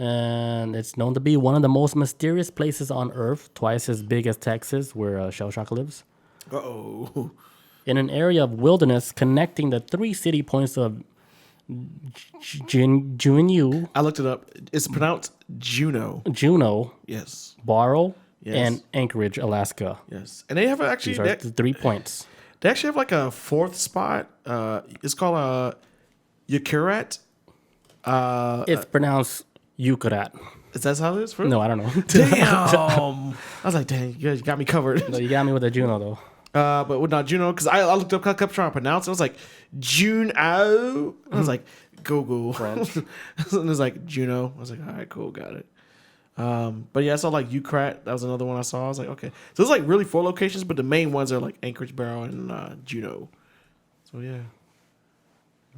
And it's known to be one of the most mysterious places on Earth, twice as big as Texas, where Shell Shock lives. Uh-oh. In an area of wilderness connecting the three city points of Juneau. I looked it up. It's pronounced Juneau. Yes. Barrow, yes. and Anchorage, Alaska. Yes. And they have actually... These are the 3 points. They actually have like a fourth spot. It's called Yakurat. It's pronounced Yukarat. Is that how it is? No, I don't know. Damn. I was like, dang, you guys got me covered. No, you got me with the Juneau, though. But with not Juneau, because I looked up, I kept trying to pronounce it. I was like, Juneau. I was like, Google. French. And it was like, Juneau. I was like, all right, cool, got it. But yeah, I saw like Ukrat. That was another one I saw. I was like, okay. So there's like really 4 locations, but the main ones are like Anchorage, Barrow, and Juneau. So yeah.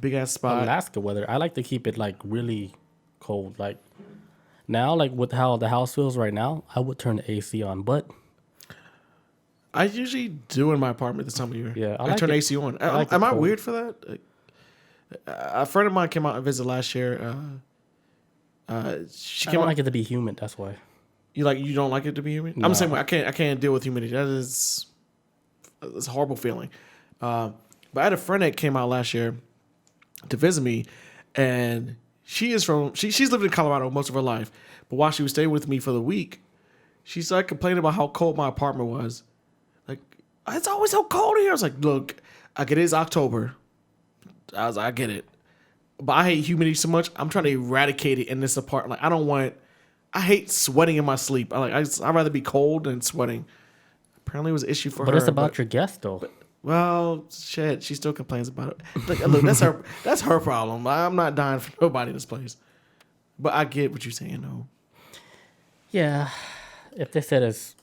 Big ass spot. Alaska weather. I like to keep it like really cold. Like now, like with how the house feels right now, I would turn the AC on, but I usually do in my apartment this time of year. Yeah, I turn the AC on. Am I weird for that? A friend of mine came out and visited last year. She I came don't out. like it to be humid. That's why. You don't like it to be humid? No. I'm the same way. I can't deal with humidity. It's a horrible feeling. But I had a friend that came out last year to visit me, and she's lived in Colorado most of her life. But while she was staying with me for the week, she started complaining about how cold my apartment was. Like, it's always so cold here. I was like, look, I get it. It's October. I get it. but I hate humidity so much. I'm trying to eradicate it in this apartment. Like I hate sweating in my sleep. I'd rather be cold than sweating. Apparently, it was an issue for her. But it's about your guest, though. Well, shit, she still complains about it. Like, look, that's her problem. I'm not dying for nobody in this place. But I get what you're saying, though. Yeah, if they said it's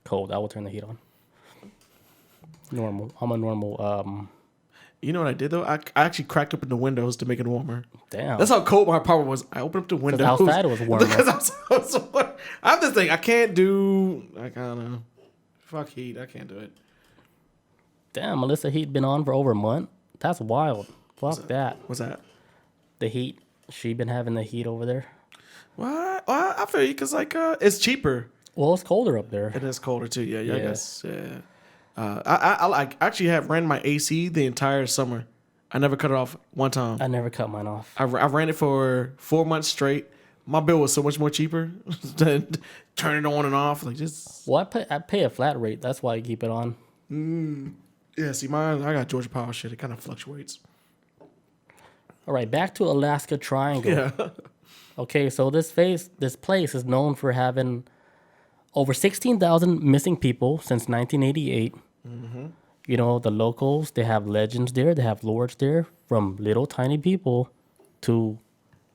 cold, I will turn the heat on. Normal. I'm a normal. You know what I did though? I actually cracked open the windows to make it warmer. Damn. That's how cold my apartment was. I opened up the windows. Outside it was warmer. Because I have this thing. I can't do. I don't know. Fuck heat. I can't do it. Damn, Melissa heat been on for over a month. That's wild. Fuck that. What's that? The heat. She been having the heat over there. What? Well, I feel you because it's cheaper. Well, it's colder up there. It is colder too. Yeah. I guess. Yeah. I actually have ran my AC the entire summer. I never cut it off one time. I never cut mine off. I ran it for 4 months straight. My bill was so much more cheaper than turning it on and off. Like just. Well, I pay a flat rate. That's why I keep it on. Yeah, see, mine. I got Georgia Power shit. It kind of fluctuates. All right, back to Alaska Triangle. Yeah. Okay, so this place is known for having over 16,000 missing people since 1988. Mm-hmm. You know, the locals, they have legends there. They have lords there, from little tiny people to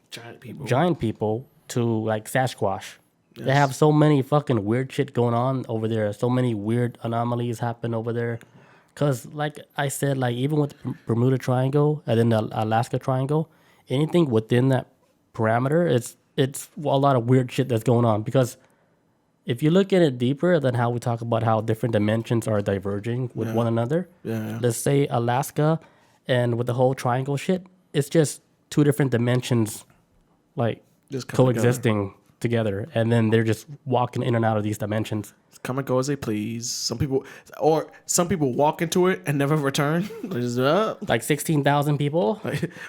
giant people to like Sasquatch. Yes. They have so many fucking weird shit going on over there. So many weird anomalies happen over there. Because, like I said, like even with the Bermuda Triangle and then the Alaska Triangle, anything within that parameter, it's a lot of weird shit that's going on. Because if you look at it deeper than how we talk about how different dimensions are diverging with one another, let's say Alaska and with the whole triangle shit, it's just two different dimensions, like just coexisting together, and then they're just walking in and out of these dimensions. Come and go as they please. Some people walk into it and never return. Like 16,000 people.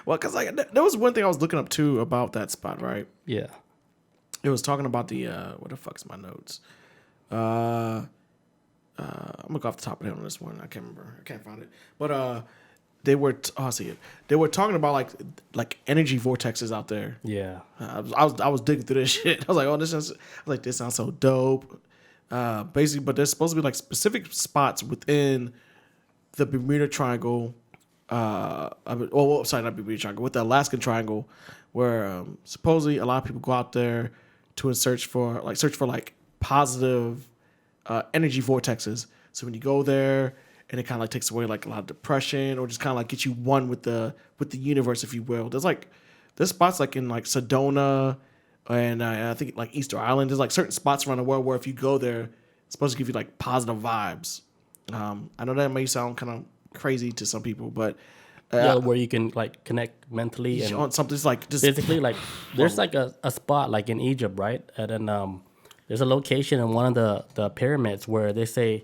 Well, because there was one thing I was looking up too about that spot, right? Yeah. It was talking about the what the fuck's my notes? I'm gonna go off the top of the head on this one. I can't remember. I can't find it. But they were I see it. They were talking about like energy vortexes out there. Yeah. I was digging through this shit. I was like, this sounds so dope. Basically, but there's supposed to be like specific spots within the Bermuda Triangle. Sorry, not Bermuda Triangle, with the Alaskan Triangle, where supposedly a lot of people go out there to search for positive energy vortexes. So when you go there, and it kind of like takes away like a lot of depression, or just kind of like gets you one with the universe, if you will. There's spots like in like Sedona, and I think like Easter Island. There's like certain spots around the world where if you go there, it's supposed to give you like positive vibes. I know that may sound kind of crazy to some people, but where you can like connect mentally and on something like just physically. Like there's like a spot like in Egypt, right? And then there's a location in one of the pyramids where they say,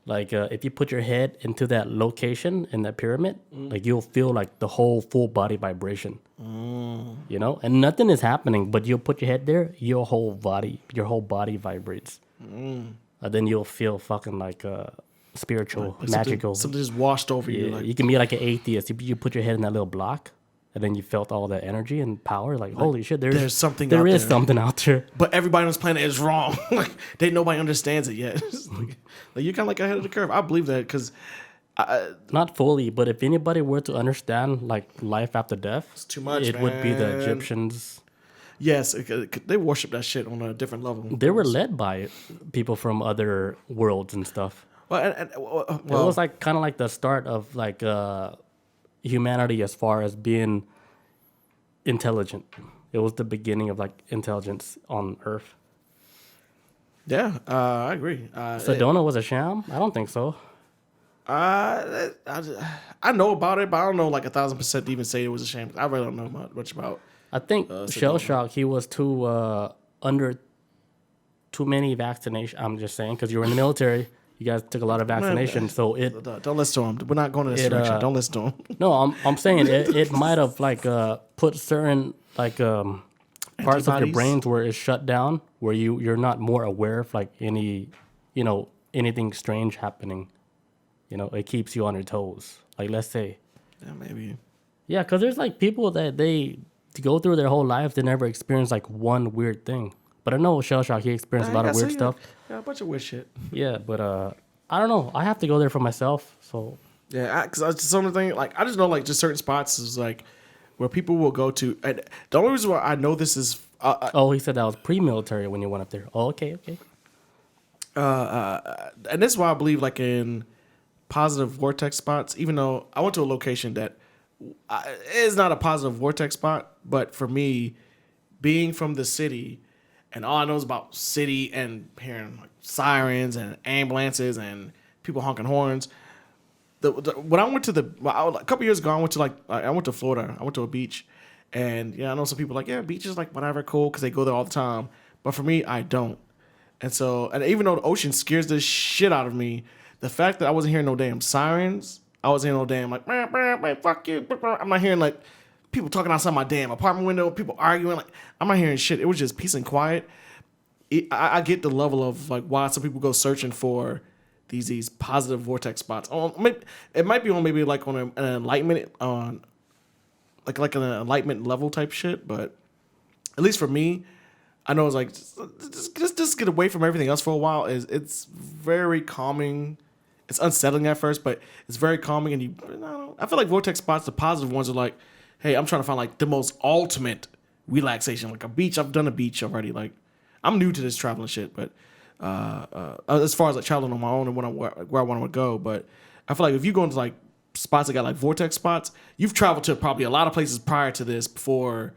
like, if you put your head into that location in that pyramid, like you'll feel like the whole full body vibration, you know, and nothing is happening, but you'll put your head there, your whole body vibrates, and then you'll feel fucking like spiritual, like magical. Something just washed over you. Like, you can be like an atheist. You put your head in that little block, and then you felt all that energy and power. Like holy shit, there's something. There is something out there. But everybody on this planet is wrong. Like nobody understands it yet. like you're kind of like ahead of the curve. I believe that because not fully, but if anybody were to understand like life after death, it's too much. It would be the Egyptians. Yes, they worship that shit on a different level. They were led by people from other worlds and stuff. Well, it was like kind of like the start of like humanity as far as being intelligent. It was the beginning of like intelligence on Earth. Yeah, I agree. Sedona was a sham? I don't think so. I know about it, but I don't know like 1,000% to even say it was a sham. I really don't know much about. I think shell shock. He was under too many vaccinations. I'm just saying because you were in the military. You guys took a lot of vaccinations, so it. Don't listen to him. We're not going in this direction. Don't listen to him. No, I'm saying it might have like put certain like parts of your brains where it's shut down, where you're not more aware of like any, anything strange happening. It keeps you on your toes. Like let's say. Yeah, maybe. Yeah, because there's like people that they to go through their whole life, they never experience like one weird thing. But I know Shell Shock, he experienced a lot of weird stuff. Yeah, a bunch of weird shit. Yeah, but I don't know. I have to go there for myself. So Yeah, because I just something like I just know like just certain spots is like where people will go to. And the only reason why I know this is oh, he said that was pre-military when you went up there. Oh, okay. and this is why I believe like in positive vortex spots. Even though I went to a location that is not a positive vortex spot, but for me, being from the city, and all I know is about city and hearing like sirens and ambulances and people honking horns. When I went to a couple years ago, I went to Florida. I went to a beach, and yeah, I know some people like beaches like whatever cool because they go there all the time. But for me, I don't. And even though the ocean scares the shit out of me, the fact that I wasn't hearing no damn sirens, I wasn't hearing no damn like fuck you. I'm not hearing like people talking outside my damn apartment window, people arguing. Like I'm not hearing shit. It was just peace and quiet. I get the level of like why some people go searching for these positive vortex spots. It might be on maybe like on an enlightenment on like an enlightenment level type shit, but at least for me, I know it's like just get away from everything else for a while. It's very calming. It's unsettling at first, but it's very calming. And I feel like vortex spots, the positive ones are like, hey, I'm trying to find like the most ultimate relaxation, like a beach. I've done a beach already. Like I'm new to this traveling shit, but as far as like traveling on my own and where I want to go, but I feel like if you go into like spots that got like vortex spots, you've traveled to probably a lot of places prior to this before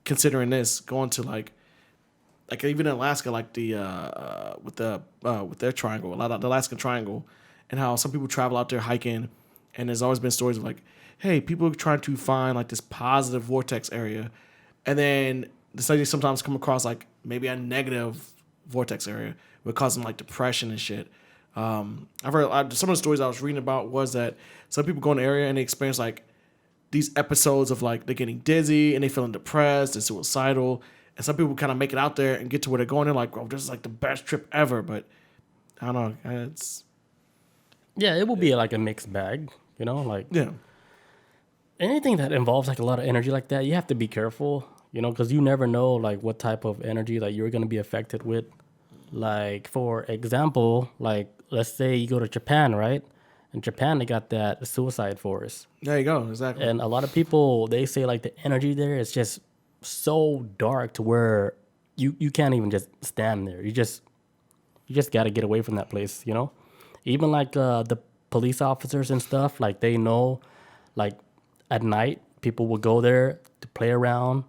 considering this. Going to like even in Alaska, like with their triangle, a lot of the Alaskan Triangle, and how some people travel out there hiking, and there's always been stories of like, hey, people are trying to find like this positive vortex area, and then they sometimes come across like maybe a negative vortex area would cause them like depression and shit. I've heard some of the stories I was reading about was that some people go in the area and they experience like these episodes of like they're getting dizzy and they feeling depressed and suicidal. And some people kind of make it out there and get to where they're going. They're like, "Oh, this is like the best trip ever." But I don't know. It will be like a mixed bag, like anything that involves like a lot of energy like that. You have to be careful, because you never know like what type of energy that you're gonna be affected with. Like for example, like let's say you go to Japan, right? In Japan, they got that suicide forest. There you go, exactly. And a lot of people they say like the energy there is just so dark to where you can't even just stand there. You just got to get away from that place, Even like the police officers and stuff, like they know, like at night people would go there to play around,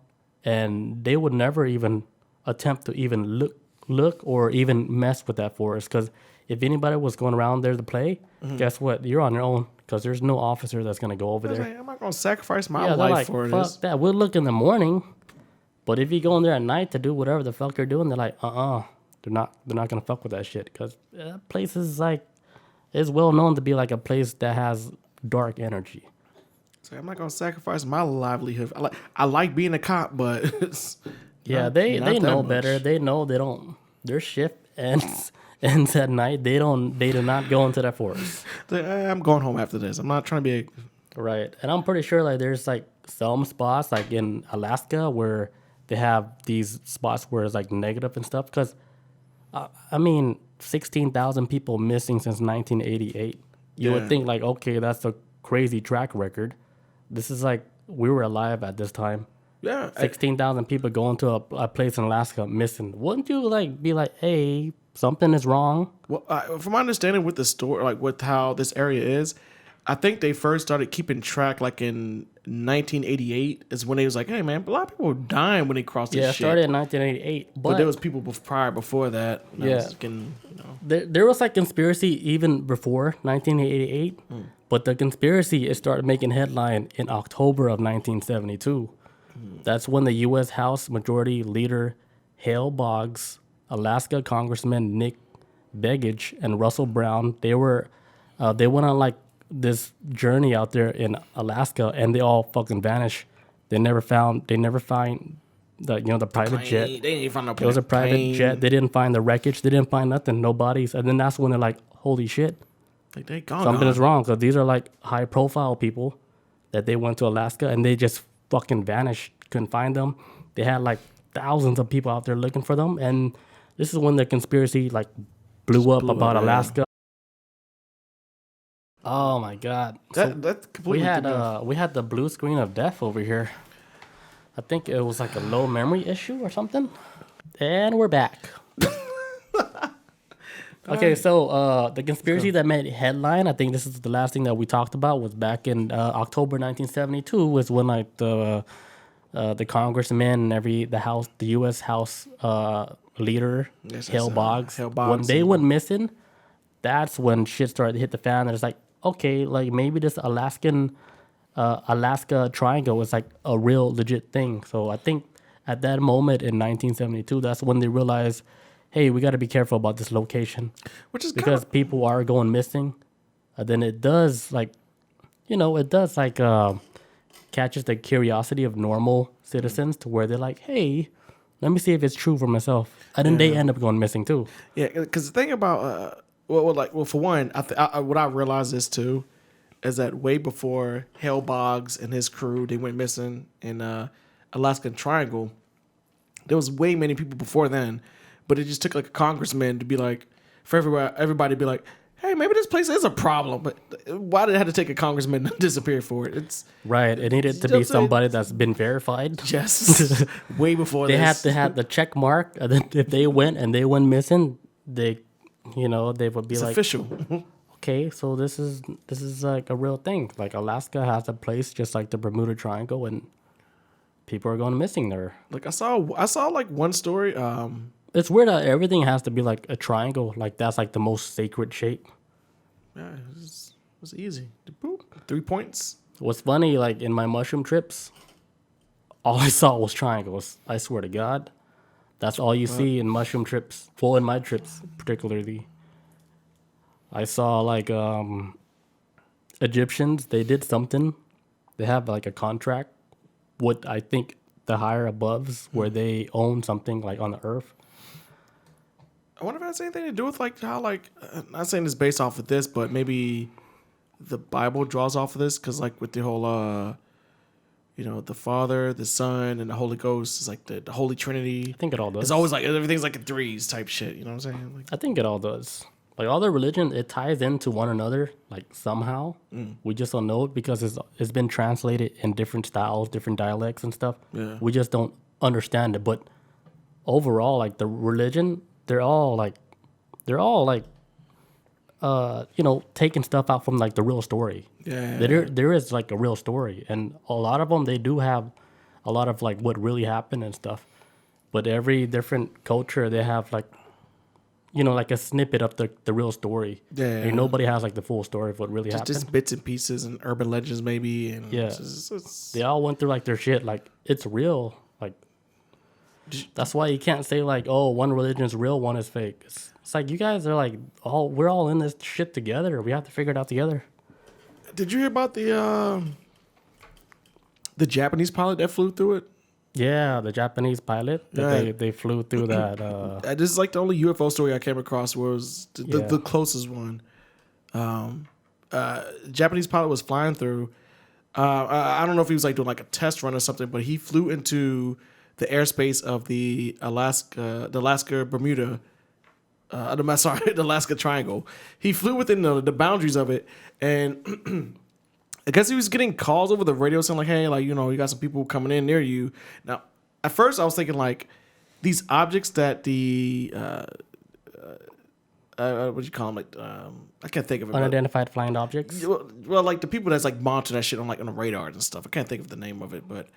and they would never even attempt to even look or even mess with that forest, because if anybody was going around there to play, guess what? You're on your own, because there's no officer that's going to go over there. Like, I'm not going to sacrifice my life for this. Fuck that. We'll look in the morning, but if you go in there at night to do whatever the fuck you're doing, they're like, they're not going to fuck with that shit, because that place is like, it's well known to be like a place that has dark energy. So I'm not going to sacrifice my livelihood. I like being a cop, but they know better. They know they don't. Their shift ends at night. They do not go into that forest. I'm going home after this. I'm not trying to be right. And I'm pretty sure like there's like some spots like in Alaska where they have these spots where it's like negative and stuff. Because 16,000 people missing since 1988. You would think like, okay, that's a crazy track record. This is like we were alive at this time. Yeah, 16,000 people going to a place in Alaska missing. Wouldn't you like be like, hey, something is wrong? Well, from my understanding with the story, like with how this area is, I think they first started keeping track like in 1988 is when they was like, hey man, a lot of people were dying when they crossed this shit. Yeah, it started in 1988. But there was people prior before that. There was like conspiracy even before 1988, but the conspiracy started making headline in October of 1972. That's when the U.S. House Majority Leader Hale Boggs, Alaska Congressman Nick Begich, and Russell Brown, they went on like this journey out there in Alaska, and they all fucking vanished. They never find the private jet. They didn't even find no plane. It was a private jet. They didn't find the wreckage. They didn't find nothing, no bodies. And then that's when they're like, holy shit. Like they gone. Something is wrong, because these are like high profile people that they went to Alaska and they just fucking vanished. Couldn't find them. They had like thousands of people out there looking for them, and this is when the conspiracy like blew up about Alaska. Oh my god! That completely We had the blue screen of death over here. I think it was like a low memory issue or something. And we're back. Okay, so the conspiracy that made headline, I think this is the last thing that we talked about, was back in October 1972, was when like the congressmen and the U.S. House leader, Hale Boggs, when they went missing, that's when shit started to hit the fan. And it's like, okay, like maybe this Alaska Triangle was like a real legit thing. So I think at that moment in 1972, that's when they realized, hey, we got to be careful about this location, which is because people are going missing. Then it does catches the curiosity of normal citizens to where they're like, hey, let me see if it's true for myself. And then they end up going missing too. Yeah, because the thing about for one, what I realized is too, is that way before Hale Boggs and his crew, they went missing in Alaska Triangle, there was way many people before then, but it just took like a congressman to be like, for everybody to be like, hey, maybe this place is a problem, but why did it have to take a congressman to disappear for it? It's right. It needed to be somebody that's been verified. Yes, way before they this. had to have the check mark, and then if they went missing, they would be it's like official. Okay, so this is like a real thing. Like Alaska has a place just like the Bermuda Triangle, and people are going missing there. Like I saw like one story. It's weird that everything has to be like a triangle. Like that's like the most sacred shape. Yeah, it was easy. Boop, 3 points. What's funny, like in my mushroom trips, all I saw was triangles. I swear to God, that's all you see in mushroom trips. Well, in my trips particularly, I saw like Egyptians. They did something. They have like a contract with, I think, the higher aboves where they own something like on the earth. I wonder if it has anything to do with like how like I'm not saying it's based off of this, but maybe the Bible draws off of this, because like with the whole the Father, the Son, and the Holy Ghost is like the Holy Trinity. I think it all does. It's always like everything's like in threes type shit. You know what I'm saying? Like, I think it all does. Like all the religion, it ties into one another like somehow. We just don't know it because it's been translated in different styles, different dialects and stuff. Yeah. We just don't understand it. But overall, like the religion, they're all like taking stuff out from like the real story. Yeah. There is like a real story, and a lot of them, they do have a lot of like what really happened and stuff. But every different culture, they have like, like a snippet of the real story. Yeah. And nobody has like the full story of what really happened. Just bits and pieces and urban legends maybe. And yeah. They all went through like their shit. Like it's real. Like that's why you can't say like, oh, one religion is real, one is fake. It's like you guys are like, we're all in this shit together. We have to figure it out together. Did you hear about the Japanese pilot that flew through it? Yeah, the Japanese pilot. They flew through that. This is like the only UFO story I came across was the closest one. Japanese pilot was flying through. I don't know if he was like doing like a test run or something, but he flew into the airspace of the Alaska Bermuda. The Alaska Triangle. He flew within the boundaries of it, and I guess he was getting calls over the radio saying like, "Hey, like you got some people coming in near you." Now, at first, I was thinking like these objects that the what do you call them? Like I can't think of it. Unidentified flying objects. Well, like the people that's like monitor that shit on the radars and stuff. I can't think of the name of it, but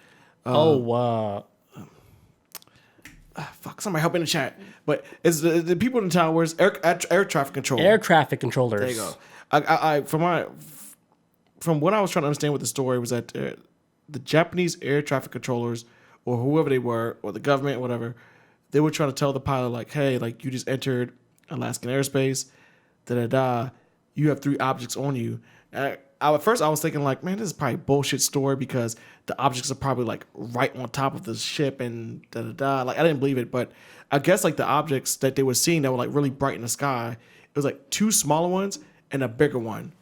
fuck, somebody help in the chat. But it's the people in the towers, air traffic control. Air traffic controllers. There you go. I from what I was trying to understand with the story was that the Japanese air traffic controllers or whoever they were, or the government, whatever, they were trying to tell the pilot like, hey, like you just entered Alaskan airspace, you have 3 objects on you. At first I was thinking like, man, this is probably a bullshit story because the objects are probably like right on top of the ship and Like I didn't believe it, but I guess like the objects that they were seeing that were like really bright in the sky, it was like 2 smaller ones and a bigger one.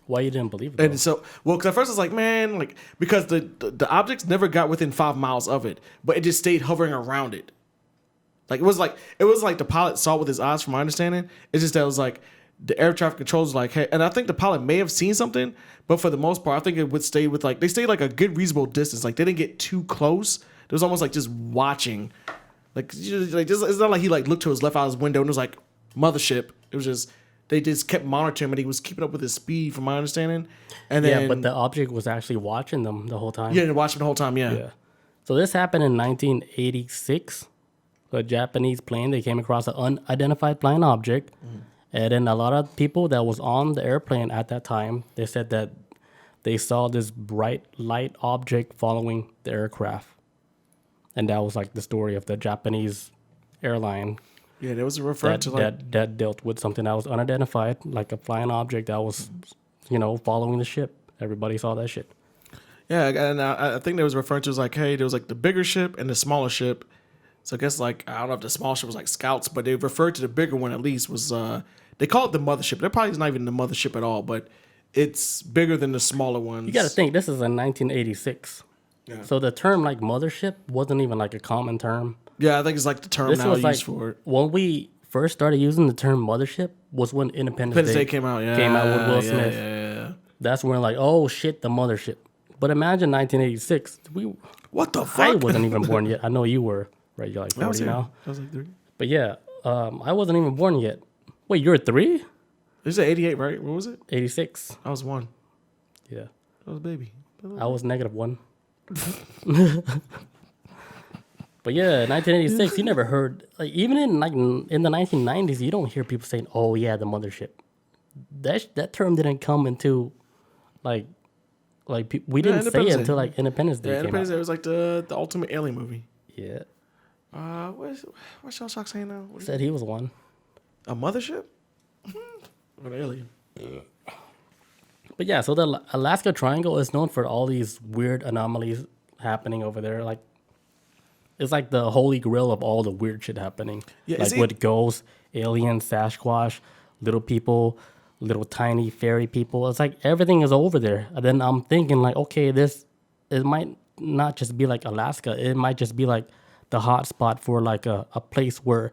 Why you didn't believe it? Though? And so, well, because at first I was like, man, like because the objects never got within 5 miles of it, but it just stayed hovering around it. Like it was like the pilot saw with his eyes, from my understanding. It's just that it was like the air traffic controls was like, hey, and I think the pilot may have seen something, but for the most part, I think it would stay with like they stayed like a good reasonable distance. Like they didn't get too close. It was almost like just watching. Like it's not like he like looked to his left out his window and it was like mothership. It was just they just kept monitoring him and he was keeping up with his speed, from my understanding. And then but the object was actually watching them the whole time. Yeah, and watching the whole time. Yeah. So this happened in 1986. A Japanese plane, they came across an unidentified flying object. And then a lot of people that was on the airplane at that time, they said that they saw this bright light object following the aircraft. And that was like the story of the Japanese airline. Yeah, there was a reference to like that dealt with something that was unidentified, like a flying object that was, following the ship. Everybody saw that shit. Yeah, and I think there was referring to as like, hey, there was like the bigger ship and the smaller ship. So I guess like I don't know if the small ship was like scouts, but they referred to the bigger one at least was they call it the mothership. There probably is not even the mothership at all, but it's bigger than the smaller ones. You got to think this is in 1986. Yeah. So the term like mothership wasn't even like a common term. Yeah, I think it's like the term now used for it. When we first started using the term mothership was when Independence Day came out. Yeah, came out with Will Smith. Yeah. That's when like, oh shit, the mothership. But imagine 1986. What the fuck? I wasn't even born yet. I know you were. Right, you're like 40 now. I was like 30. But yeah, I wasn't even born yet. Wait, you're 3? This is 88, right? What was it? 86. I was 1. Yeah. I was a baby. I was -1. But yeah, 1986. You never heard like even in the 1990s, you don't hear people saying, "Oh yeah, the mothership." That term didn't come into we didn't say it until like Independence Day. Yeah, Independence Day was like the ultimate alien movie. Yeah. What's Shell Shock saying now? Said he was one. A mothership? Or an alien? But yeah, so the Alaska Triangle is known for all these weird anomalies happening over there. Like, it's like the holy grail of all the weird shit happening. Yeah, like with ghosts, aliens, Sasquatch, little people, little tiny fairy people. It's like everything is over there. And then I'm thinking like, okay, it might not just be like Alaska. It might just be like the hot spot for like a place where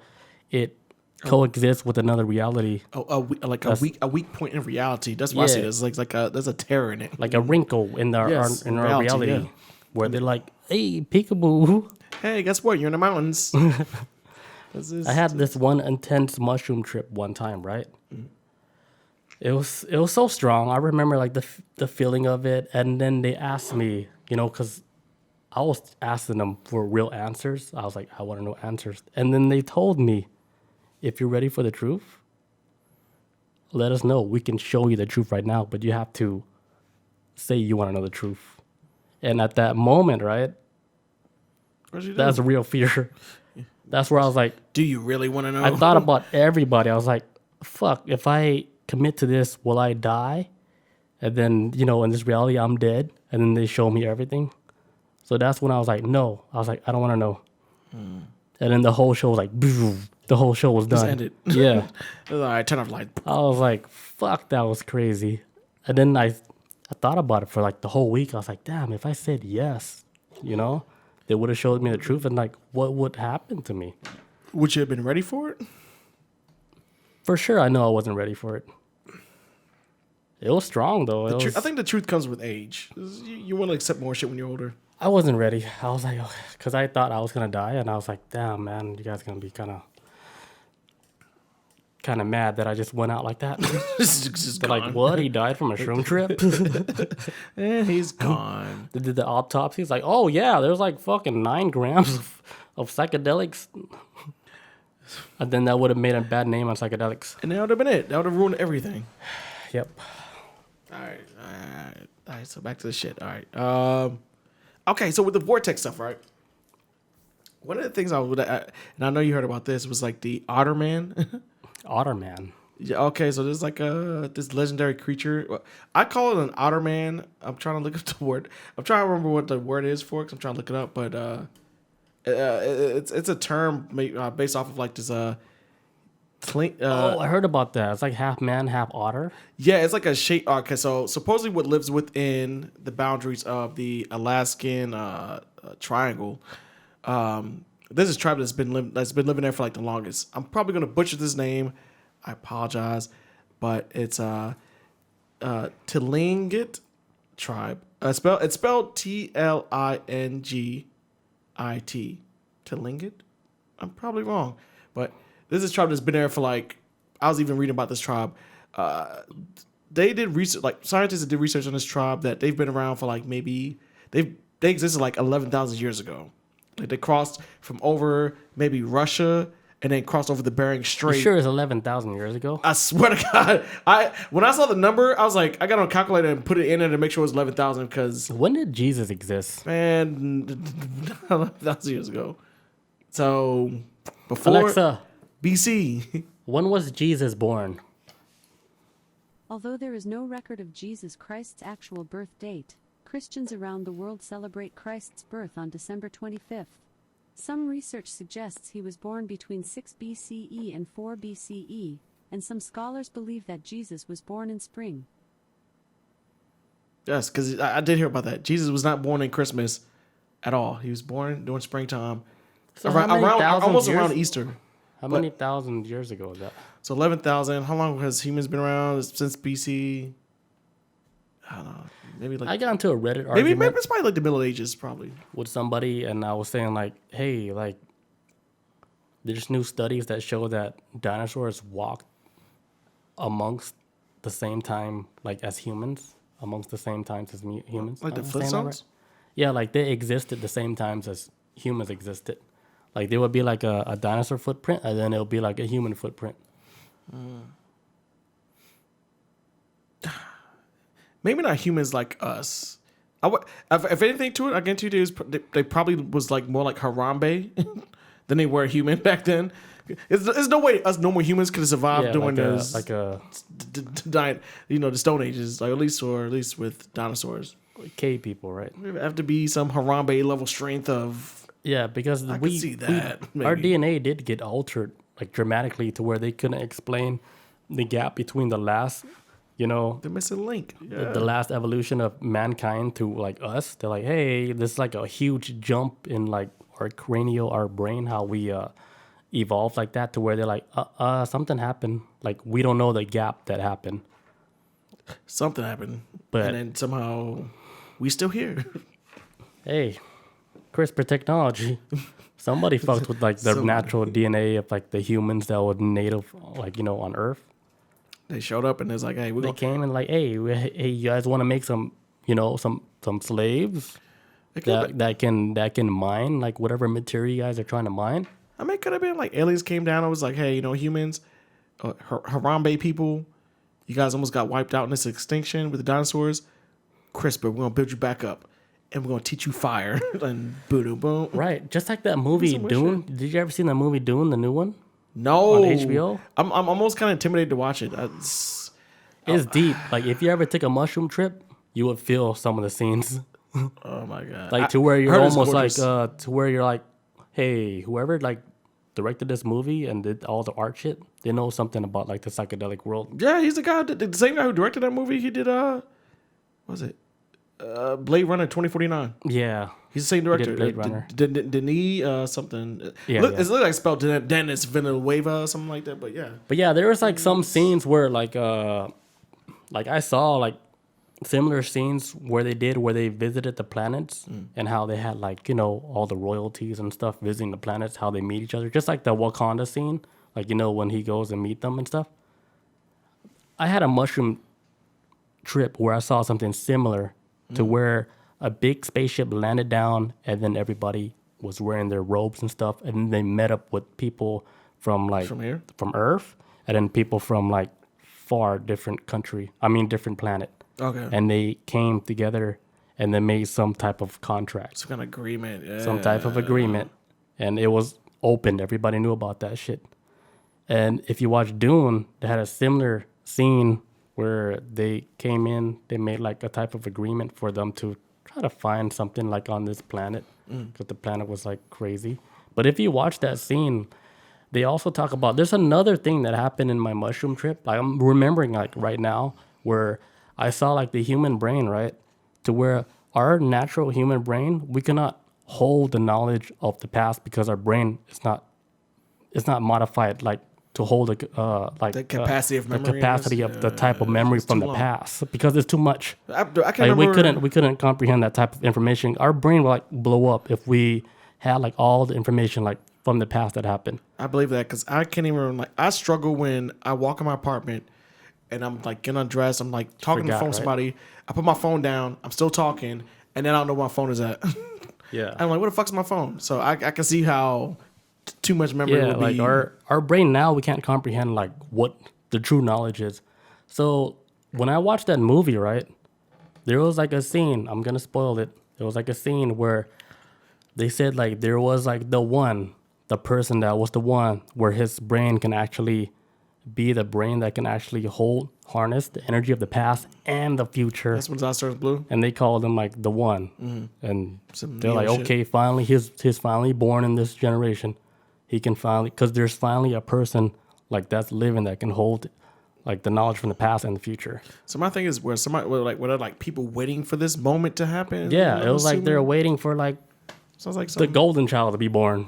it coexists with another reality. A weak point in reality. That's what I see. There's there's a terror in it. Like a wrinkle in our reality where they're like, hey, peekaboo. Hey, guess what? You're in the mountains. I had this one intense mushroom trip one time, right? It was so strong. I remember like the feeling of it, and then they asked me, because I was asking them for real answers. I was like, I want to know answers. And then they told me, if you're ready for the truth, let us know. We can show you the truth right now, but you have to say you want to know the truth. And at that moment, right, that's real fear. That's where I was like, do you really want to know? I thought about everybody. I was like, fuck, if I commit to this, will I die? And then, in this reality, I'm dead. And then they show me everything. So that's when I was like, no. I was like, I don't want to know. And then the whole show was like, boom. The whole show was done. Just ended. Yeah. All right, turn off light. I was like, fuck, that was crazy. And then I thought about it for like the whole week. I was like, damn, if I said yes, they would have showed me the truth. And like, what would happen to me? Would you have been ready for it? For sure, I know I wasn't ready for it. It was strong, though. I think the truth comes with age. You want to accept more shit when you're older. I wasn't ready. I was like, because I thought I was going to die. And I was like, damn, man, you guys going to be kind of mad that I just went out like that. They're like, what? He died from a shroom trip? He's gone. They did the autopsy. He's like, oh, yeah, there's like fucking 9 grams of psychedelics. And then that would have made a bad name on psychedelics. And that would have been it. That would have ruined everything. Yep. All right. So back to the shit. All right. Okay. So with the vortex stuff, right? One of the things and I know you heard about this, was like the otter man. Otter man. Yeah. Okay. So there's like this legendary creature. I call it an otter man. I'm trying to look up the word. I'm trying to remember what the word is for it, because I'm trying to look it up. But it's a term based off of like this. I heard about that. It's like half man, half otter. Yeah, it's like a shape. Okay, so supposedly what lives within the boundaries of the Alaskan Triangle. This is a tribe that's been living there for like the longest. I'm probably gonna butcher this name. I apologize, but it's Tlingit tribe. It's spelled Tlingit. Tlingit. I'm probably wrong, but this is a tribe that's been there for like. I was even reading about this tribe. They did research, like scientists that did research on this tribe that they've been around for like maybe they existed like 11,000 years ago. Like they crossed from over maybe Russia and then crossed over the Bering Strait. You sure it's 11,000 years ago? I swear to God, when I saw the number, I was like, I got on a calculator and put it in there to make sure it was 11,000 because when did Jesus exist? Man, 11,000 years ago. So before Alexa, BC. When was Jesus born? Although there is no record of Jesus Christ's actual birth date, Christians around the world celebrate Christ's birth on December 25th. Some research suggests he was born between 6 BCE and 4 BCE, and some scholars believe that Jesus was born in spring. Yes, because I did hear about that. Jesus was not born in Christmas at all. He was born during springtime, So almost around Easter. How many thousand years ago is that? So 11,000. How long has humans been around since BC? I don't know. Maybe like I got into a Reddit argument. maybe it's probably like the Middle Ages, probably. With somebody, and I was saying like, hey, like, there's new studies that show that dinosaurs walked amongst the same time, like as humans, amongst the same times as humans. Like the Am I saying that Flintstones? right? Yeah, like they existed the same times as humans existed. Like there would be like a dinosaur footprint, and then it would be like a human footprint. Maybe not humans like us. If anything to it, I guarantee you they probably was like more like Harambe than they were human back then. There's no way us normal humans could have survived during those the Stone Ages, like at least with dinosaurs. Cave people, right? It would have to be some Harambe level strength of. Yeah, because I could see that. our maybe. DNA did get altered like dramatically to where they couldn't explain the gap between the last, The missing link. Yeah. the last evolution of mankind to like us. They're like, hey, this is like a huge jump in like our brain, how we evolved like that, to where they're like, something happened. Like we don't know the gap that happened. Something happened, But- and then somehow we still here. Hey, CRISPR technology. Somebody fucked with like the natural DNA of like the humans that were native, like on Earth. They showed up and it's like, hey, They came and like, hey, you guys want to make some slaves that can mine like whatever material you guys are trying to mine. I mean, it could have been like aliens came down and was like, hey, humans, Harambe people, you guys almost got wiped out in this extinction with the dinosaurs. CRISPR, we're going to build you back up and we're going to teach you fire. And boom, boom. Right. Just like that movie Dune. Did you ever see that movie Dune, the new one? No. On HBO? I'm almost kind of intimidated to watch it. It's deep. Like if you ever take a mushroom trip, you would feel some of the scenes. Oh my God. Like to where you're heard it's almost like, gorgeous. to where you're like, hey, whoever like directed this movie and did all the art shit, they know something about like the psychedelic world. Yeah, he's the same guy who directed that movie. He did, what was it? Blade Runner 2049. Yeah. He's the same director. Blade Runner. Denis something. Yeah, It's like spelled Dennis Villeneuve or something like that. But yeah. But yeah, there was like some scenes where like I saw like similar scenes where they visited the planets and how they had like, all the royalties and stuff visiting the planets, how they meet each other. Just like the Wakanda scene, like, when he goes and meet them and stuff. I had a mushroom trip where I saw something similar to where a big spaceship landed down and then everybody was wearing their robes and stuff. And then they met up with people from here? from Earth, and then people from like different planet. Okay. And they came together and they made some type of contract, Some kind of agreement. Yeah. some type of agreement. And it was open. Everybody knew about that shit. And if you watch Dune, they had a similar scene where they came in, they made like a type of agreement for them to try to find something like on this planet, because the planet was like crazy. But if you watch that scene, They also talk about there's another thing that happened in my mushroom trip. Like I'm remembering like right now where I saw like the human brain, right? To where our natural human brain, we cannot hold the knowledge of the past because our brain is not it's not modified like to hold The capacity of memory. the capacity of the type of memory it's from too the long. past because it's too much. I can Like remember. we couldn't comprehend that type of information. Our brain will like blow up if we had like all the information like from the past that happened. I believe that because I can't even like. I struggle when I walk in my apartment and I'm like getting undressed. I'm like talking on the Forgot, phone with right? somebody. I put my phone down. I'm still talking, and then I don't know where my phone is at. Yeah. I'm like, where the fuck's my phone? So I can see how too much memory Yeah, would like be. our brain now we can't comprehend like what the true knowledge is. So when I watched that movie, right, there was like a scene. I'm gonna spoil it. There was like a scene where they said like there was like the person that was the one where his brain can actually be the brain that can actually harness the energy of the past and the future. That's when Starts Blue. And they called him like the one. And Some they're Neo like, shit. okay, finally, he's finally born in this generation. He can finally, because there's finally a person like that's living that can hold like the knowledge from the past and the future. So my thing is where somebody were there like people waiting for this moment to happen. Yeah, I'm it was like they're assuming? waiting for like Sounds like the something. golden child to be born,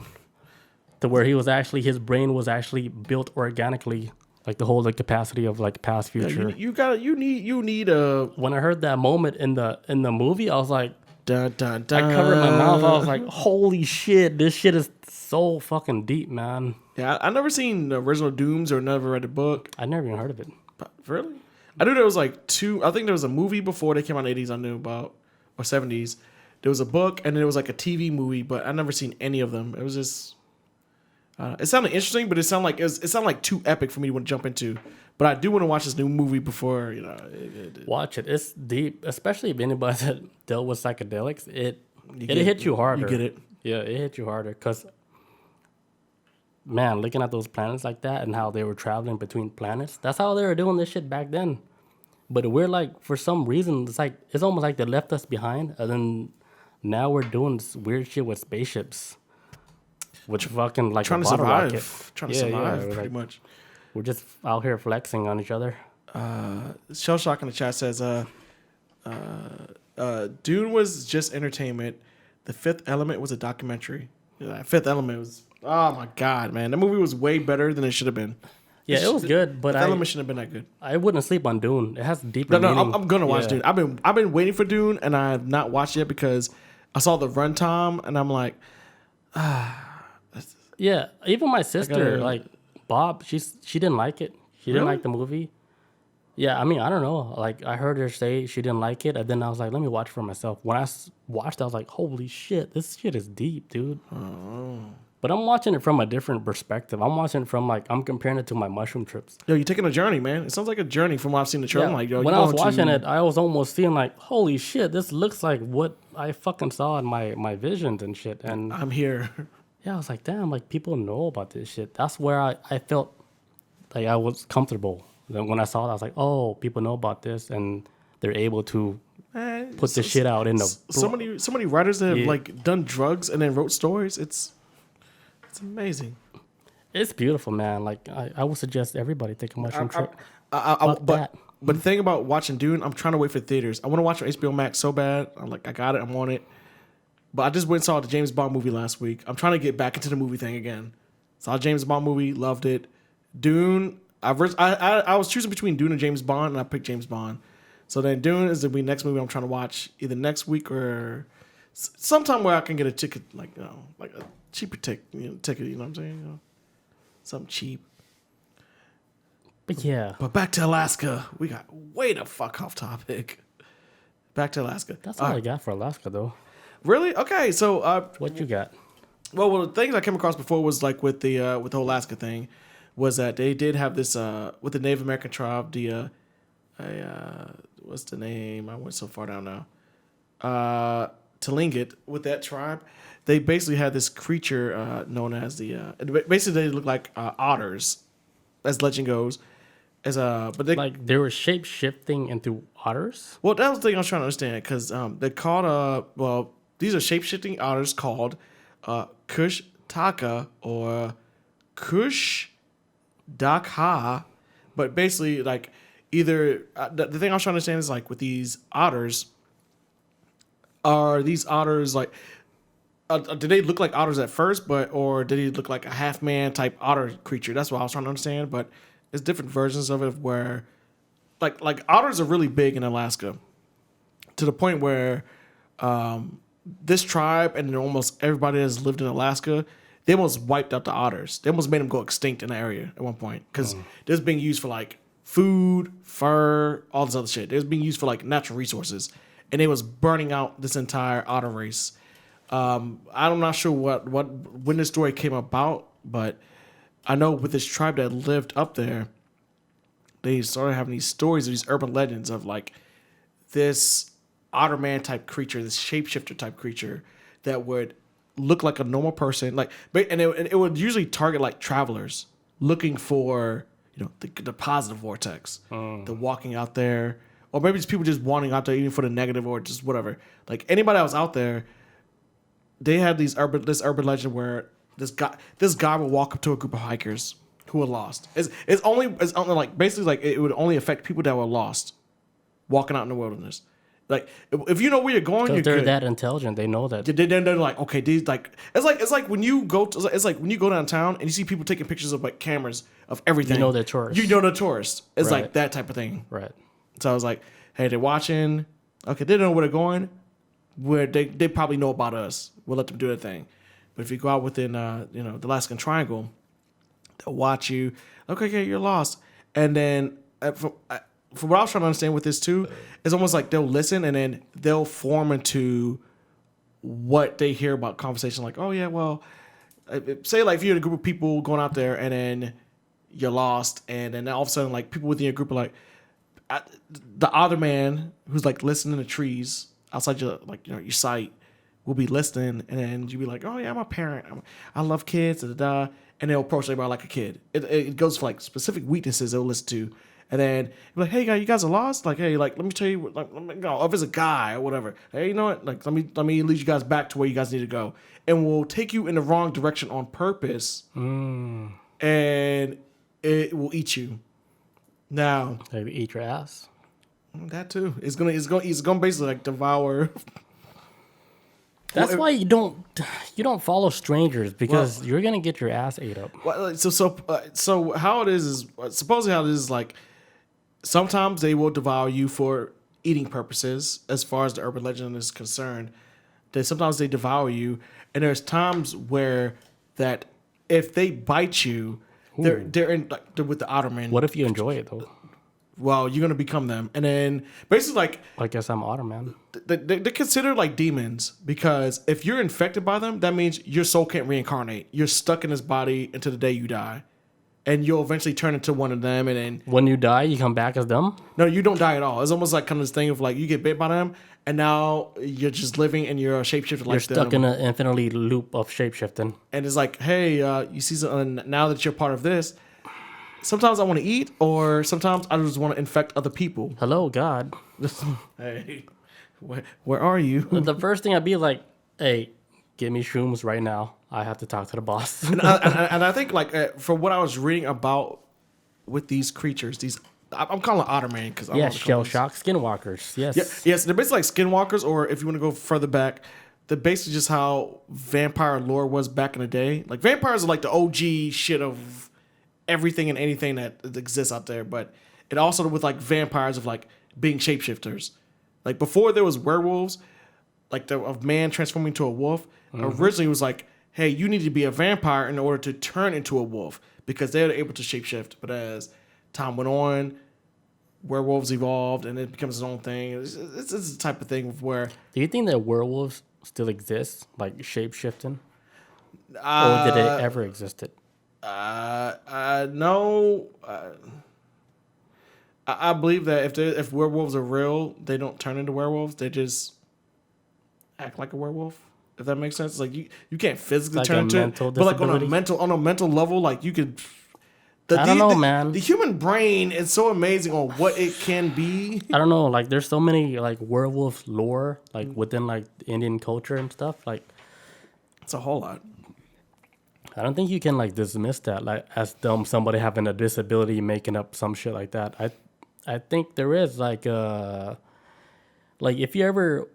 to where his brain was actually built organically, like to hold the capacity of like past, Yeah, future. you need a When I heard that moment in the movie, I was like, dun dun dun. I covered my mouth. I was like, holy shit, this shit is so fucking deep, man. Yeah, I never seen the original Dooms or never read the book. I never even heard of it. But really? I knew there was like two. I think there was a movie before they came out in the 80s I knew about, or 70s. There was a book and then there was like a TV movie, but I never seen any of them. It was just, it sounded interesting, but it sounded like too epic for me to want to jump into. But I do want to watch this new movie before, Watch it. It's deep, especially if anybody that dealt with psychedelics. It get- hit you harder. you get it. Yeah, it hit you harder because, man, looking at those planets like that and how they were traveling between planets, that's how they were doing this shit back then. But we're like, for some reason, it's almost like they left us behind, and then now we're doing this weird shit with spaceships, which fucking like trying a to bottle survive. rocket. Trying to Yeah, survive, we're pretty like- much. We're just out here flexing on each other. Shell Shock in the chat says, Dune was just entertainment. The Fifth Element was a documentary. Yeah, Fifth Element was, oh my God, man. That movie was way better than it should have been. Yeah, it was good, but Fifth Element shouldn't have been that good. I wouldn't sleep on Dune. It has deeper No, meaning. I'm gonna watch Yeah. Dune. I've been waiting for Dune, and I have not watched it yet because I saw the runtime, and I'm like, Yeah, even my sister, gotta- like Bob, she didn't like it. She didn't Really? like the movie. Yeah, I mean, I don't know. Like, I heard her say she didn't like it, and then I was like, let me watch it for myself. When I watched, I was like, holy shit, this shit is deep, dude. Oh. But I'm watching it from a different perspective. I'm watching it from like I'm comparing it to my mushroom trips. yo, you're taking a journey, man. It sounds like a journey from what I've seen the trailer. I'm like, yo, when you I was going watching to- it, I was almost seeing like, holy shit, this looks like what I fucking saw in my visions and shit. And I'm here. yeah, I was like, damn, like people know about this shit. That's where I felt like I was comfortable. Then when I saw it, I was like, oh, people know about this and they're able to Man, put this shit out in the so many writers that have Yeah. like done drugs and then wrote stories. It's amazing. It's beautiful, man. Like I would suggest everybody take a mushroom trip. Fuck that. But the thing about watching Dune, I'm trying to wait for theaters. I want to watch it on HBO Max so bad. I'm like, I got it. I'm on it. But I just went and saw the James Bond movie last week. I'm trying to get back into the movie thing again. Saw a James Bond movie, loved it. Dune, I was choosing between Dune and James Bond, and I picked James Bond. So then Dune is the next movie I'm trying to watch either next week or sometime where I can get a ticket, like a cheaper ticket. You know what I'm saying? Something cheap. But yeah, But back to Alaska. We got way the fuck off topic. Back to Alaska. that's all I got for Alaska, though. Really? Okay. So, What you got? well, the things I came across before was like with the whole Alaska thing, was that they did have this with the Native American tribe. What's the name? I went so far down now. Tlingit with that tribe, they basically had this creature known as basically they look like otters, as legend goes. But they Like they were shape shifting into otters. Well, that was the thing I was trying to understand because they're called these are shape-shifting otters called Kushtaka or Kush Dakha, but basically like either the thing I was trying to understand is like with these otters, are these otters like do they look like otters at first, or did he look like a half man type otter creature? That's what I was trying to understand. But there's different versions of it where like otters are really big in Alaska to the point where this tribe and almost everybody that's lived in Alaska, they almost wiped out the otters. They almost made them go extinct in the area at one point because they're being used for like food, fur, all this other shit. They was being used for like natural resources, and they was burning out this entire otter race. I'm not sure when this story came about, but I know with this tribe that lived up there, they started having these stories of these urban legends of like this otter man type creature, this shapeshifter type creature that would look like a normal person, like, and it would usually target like travelers looking for the positive vortex, the walking out there, or maybe it's people just wandering out there even for the negative or just whatever. Like anybody that was out there, they had this urban legend where this guy would walk up to a group of hikers who were lost. It's only like basically like it would only affect people that were lost, walking out in the wilderness. Like if you know where you're going, because they're that intelligent, they know that. They're like, okay, these like it's like when you go downtown and you see people taking pictures of like cameras of everything. You know they're tourists. You know they're tourists. It's Right. like that type of thing. Right. So I was like, hey, they're watching. Okay, they don't know where they're going. Where they probably know about us. We'll let them do their thing. But if you go out within the Alaskan Triangle, they'll watch you. Okay, yeah, you're lost. And then from what I was trying to understand with this too, it's almost like they'll listen and then they'll form into what they hear about conversation. Like, oh yeah, well, say like if you're in a group of people going out there and then you're lost, and then all of a sudden like people within your group are like, the other man who's like listening to trees outside your your sight will be listening, and then you'll be like, oh yeah, I'm a parent, I love kids, and they'll approach everybody like a kid. It goes for like specific weaknesses they'll listen to. And then you're like, hey, guys, you guys are lost? Like, hey, like, let me tell you, like, if it's a guy or whatever, hey, you know what? Like, let me lead you guys back to where you guys need to go. And we'll take you in the wrong direction on purpose. And it will eat you. Now. Maybe eat your ass. That too. It's gonna basically like devour. That's why you don't follow strangers, because you're gonna get your ass ate up. Well, so how it is supposedly how it is like. Sometimes they will devour you for eating purposes, as far as the urban legend is concerned. Sometimes they devour you, and there's times where that if they bite you, they're with the otterman. What if you enjoy it though? Well, you're gonna become them, and then basically like I guess I'm Otterman. They're considered like demons, because if you're infected by them, that means your soul can't reincarnate. You're stuck in this body until the day you die. And you'll eventually turn into one of them, and then when you die, you come back as them. No, you don't die at all. It's almost like kind of this thing of like you get bit by them, and now you're just living and you're a shapeshifter like them. You're stuck in an infinity loop of shapeshifting. And it's like, hey, you see something, now that you're part of this. Sometimes I want to eat, or sometimes I just want to infect other people. Hello, God. Hey, where are you? The first thing I'd be like, hey, give me shrooms right now. I have to talk to the boss. and I think like for what I was reading about with these creatures, I'm calling it Otterman because shell shock skinwalkers. Yes, yes, they're basically like skinwalkers, or if you want to go further back, they're basically just how vampire lore was back in the day. Like vampires are like the OG shit of everything and anything that exists out there, but it also with like vampires of like being shapeshifters. Like before there was werewolves, like a man transforming into a wolf. Originally it was like, hey, you need to be a vampire in order to turn into a wolf, because they're able to shapeshift. But as time went on, werewolves evolved and it becomes its own thing. It's the type of thing where. Do you think that werewolves still exist, like shapeshifting? Or did it ever existed? No. I believe that if werewolves are real, they don't turn into werewolves. They just act like a werewolf. If that makes sense, like you can't physically turn into it, but like on a mental level, like you could. I don't know, man. The human brain is so amazing on what it can be. I don't know. Like, there's so many like werewolf lore, like within like Indian culture and stuff. Like, it's a whole lot. I don't think you can like dismiss that like as dumb somebody having a disability making up some shit like that. I think there is like if you ever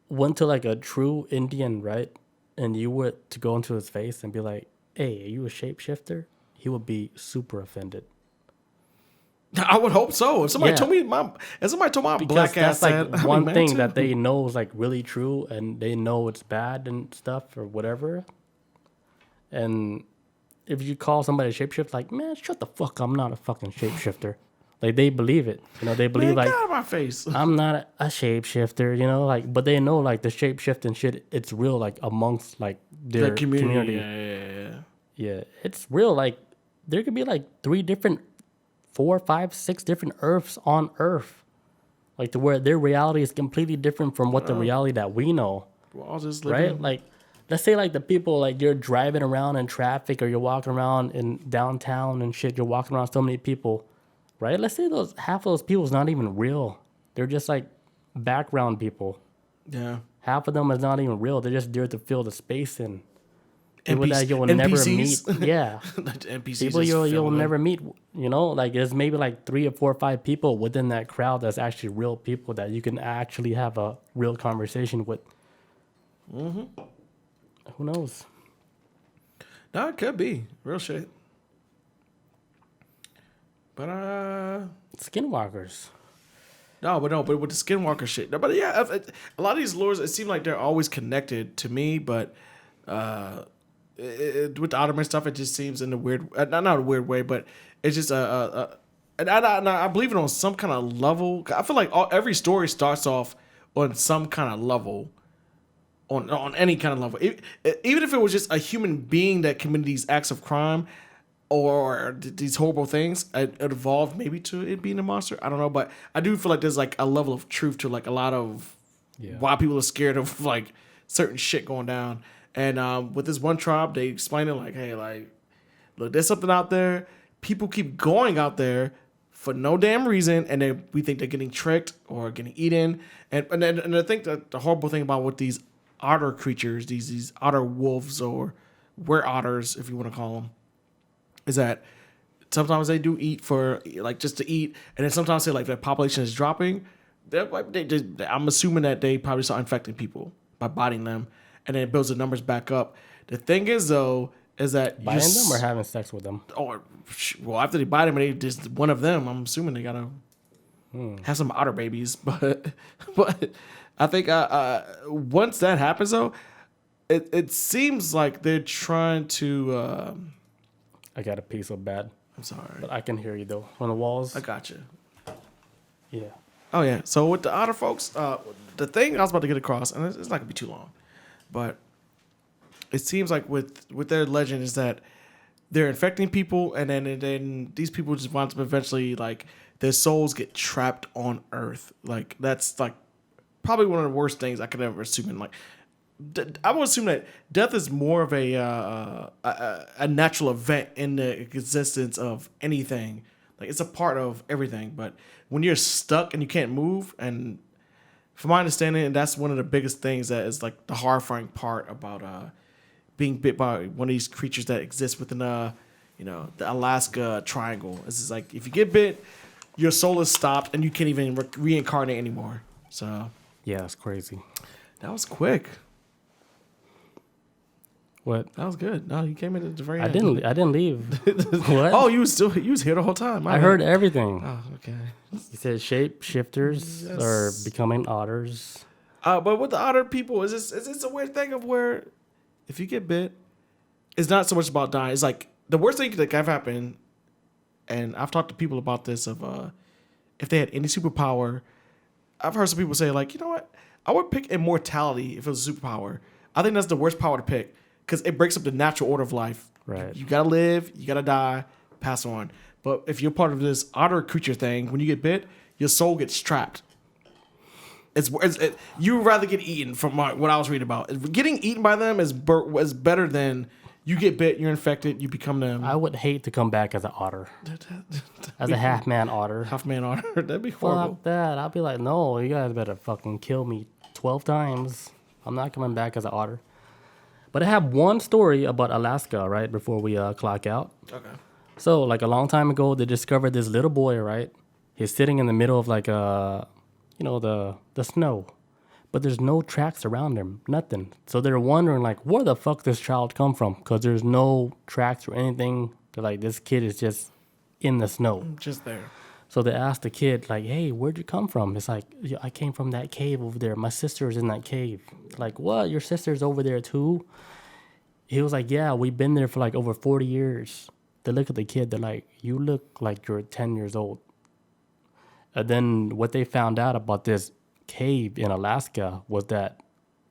went to like a true Indian, right, and you were to go into his face and be like, "Hey, are you a shapeshifter?" He would be super offended. I would hope so. If somebody Yeah. told me if somebody told my Because black ass that's like that, I'd be one mad thing too. that they know is like really true, and they know it's bad and stuff or whatever. And if you call somebody a shapeshifter, like, man, shut the fuck up, I'm not a fucking shapeshifter. Like they believe it, you know. They believe Man, like get out of my face. I'm not a shapeshifter, you know. Like, but they know like the shapeshifting shit, it's real, like amongst like their The community. community. Yeah. Yeah, it's real. Like there could be like 4, 5, 6 different Earths on Earth, like to where their reality is completely different from what the reality that we know, We're all just right? living. Like, let's say like the people like you're driving around in traffic or you're walking around in downtown and shit. You're walking around so many people, right? Let's say half of those people is not even real. They're just like background people. Yeah. Half of them is not even real. They're just there to fill the space in. People that you'll NPCs. never meet. Yeah. NPCs People just you'll filling. never meet, you know, like there's maybe like 3 or 4 or 5 people within that crowd that's actually real people that you can actually have a real conversation with. Who knows? No, it could be real shit. But Skinwalkers. but with the skinwalker shit. No, but yeah, a lot of these lures, it seems like they're always connected to me. But with the Ottoman stuff, it just seems in a weird, not a weird way, but it's just and I believe it on some kind of level. I feel like every story starts off on some kind of level. On any kind of level, even if it was just a human being that committed these acts of crime or these horrible things, it evolved maybe to it being a monster. I don't know, but I do feel like there's like a level of truth to like a lot of why people are scared of like certain shit going down. And with this one tribe, they explain it like, hey, like, look, there's something out there. People keep going out there for no damn reason, and we think they're getting tricked or getting eaten. And I think that the horrible thing about what these otter creatures, these otter wolves or were otters, if you want to call them, is that sometimes they do eat for like just to eat, and then sometimes say like their population is dropping. I'm assuming that they probably start infecting people by biting them, and then it builds the numbers back up. The thing is though, is that Biting them or having sex with them? or well, after they bite them, and they just one of them, I'm assuming they gotta have some otter babies, but I think once that happens though, it seems like they're trying to. I got a piece of bad, I'm sorry, but I can hear you though on the walls. I got you. Yeah. Oh yeah. So with the otter folks, the thing I was about to get across, and it's not gonna be too long, but it seems like with their legend is that they're infecting people, and then these people just want to eventually like their souls get trapped on Earth. Like that's like probably one of the worst things I could ever assume. In like, I would assume that death is more of a natural event in the existence of anything. Like it's a part of everything. But when you're stuck and you can't move, and from my understanding, and that's one of the biggest things that is like the horrifying part about being bit by one of these creatures that exists within the Alaska Triangle. It's just like if you get bit, your soul is stopped and you can't even reincarnate anymore. So Yeah, it's crazy. that was quick. What? That was good. No, you came in at the very I end. didn't leave. What? Oh, you was here the whole time. I heard everything. Oh, okay. You said shape shifters Yes. are becoming otters. But with the otter people, it's a weird thing of where if you get bit, it's not so much about dying. It's like the worst thing that can happen, and I've talked to people about this of if they had any superpower. I've heard some people say like, you know what, I would pick immortality if it was a superpower. I think that's the worst power to pick because it breaks up the natural order of life. Right. You gotta live, you gotta die, pass on. But if you're part of this otter creature thing, when you get bit, your soul gets trapped. You would rather get eaten from what I was reading about. Getting eaten by them is better than you get bit, you're infected, you become them. I would hate to come back as an otter, as a half man otter. Half man otter. That'd be horrible. Fuck that. I'll be like, no, you guys better fucking kill me 12 times. I'm not coming back as an otter. But I have one story about Alaska, right, before we clock out. Okay. So, like a long time ago, they discovered this little boy, right? He's sitting in the middle of like the snow, but there's no tracks around him, nothing. So they're wondering like, where the fuck this child come from? Because there's no tracks or anything. They're like, this kid is just in the snow. Just there. So they asked the kid like, hey, where'd you come from? It's like, "Yeah, I came from that cave over there. My sister's in that cave. Like, what? Your sister's over there too? He was like, yeah, we've been there for like over 40 years. They look at the kid. They're like, you look like you're 10 years old. And then what they found out about this cave in Alaska was that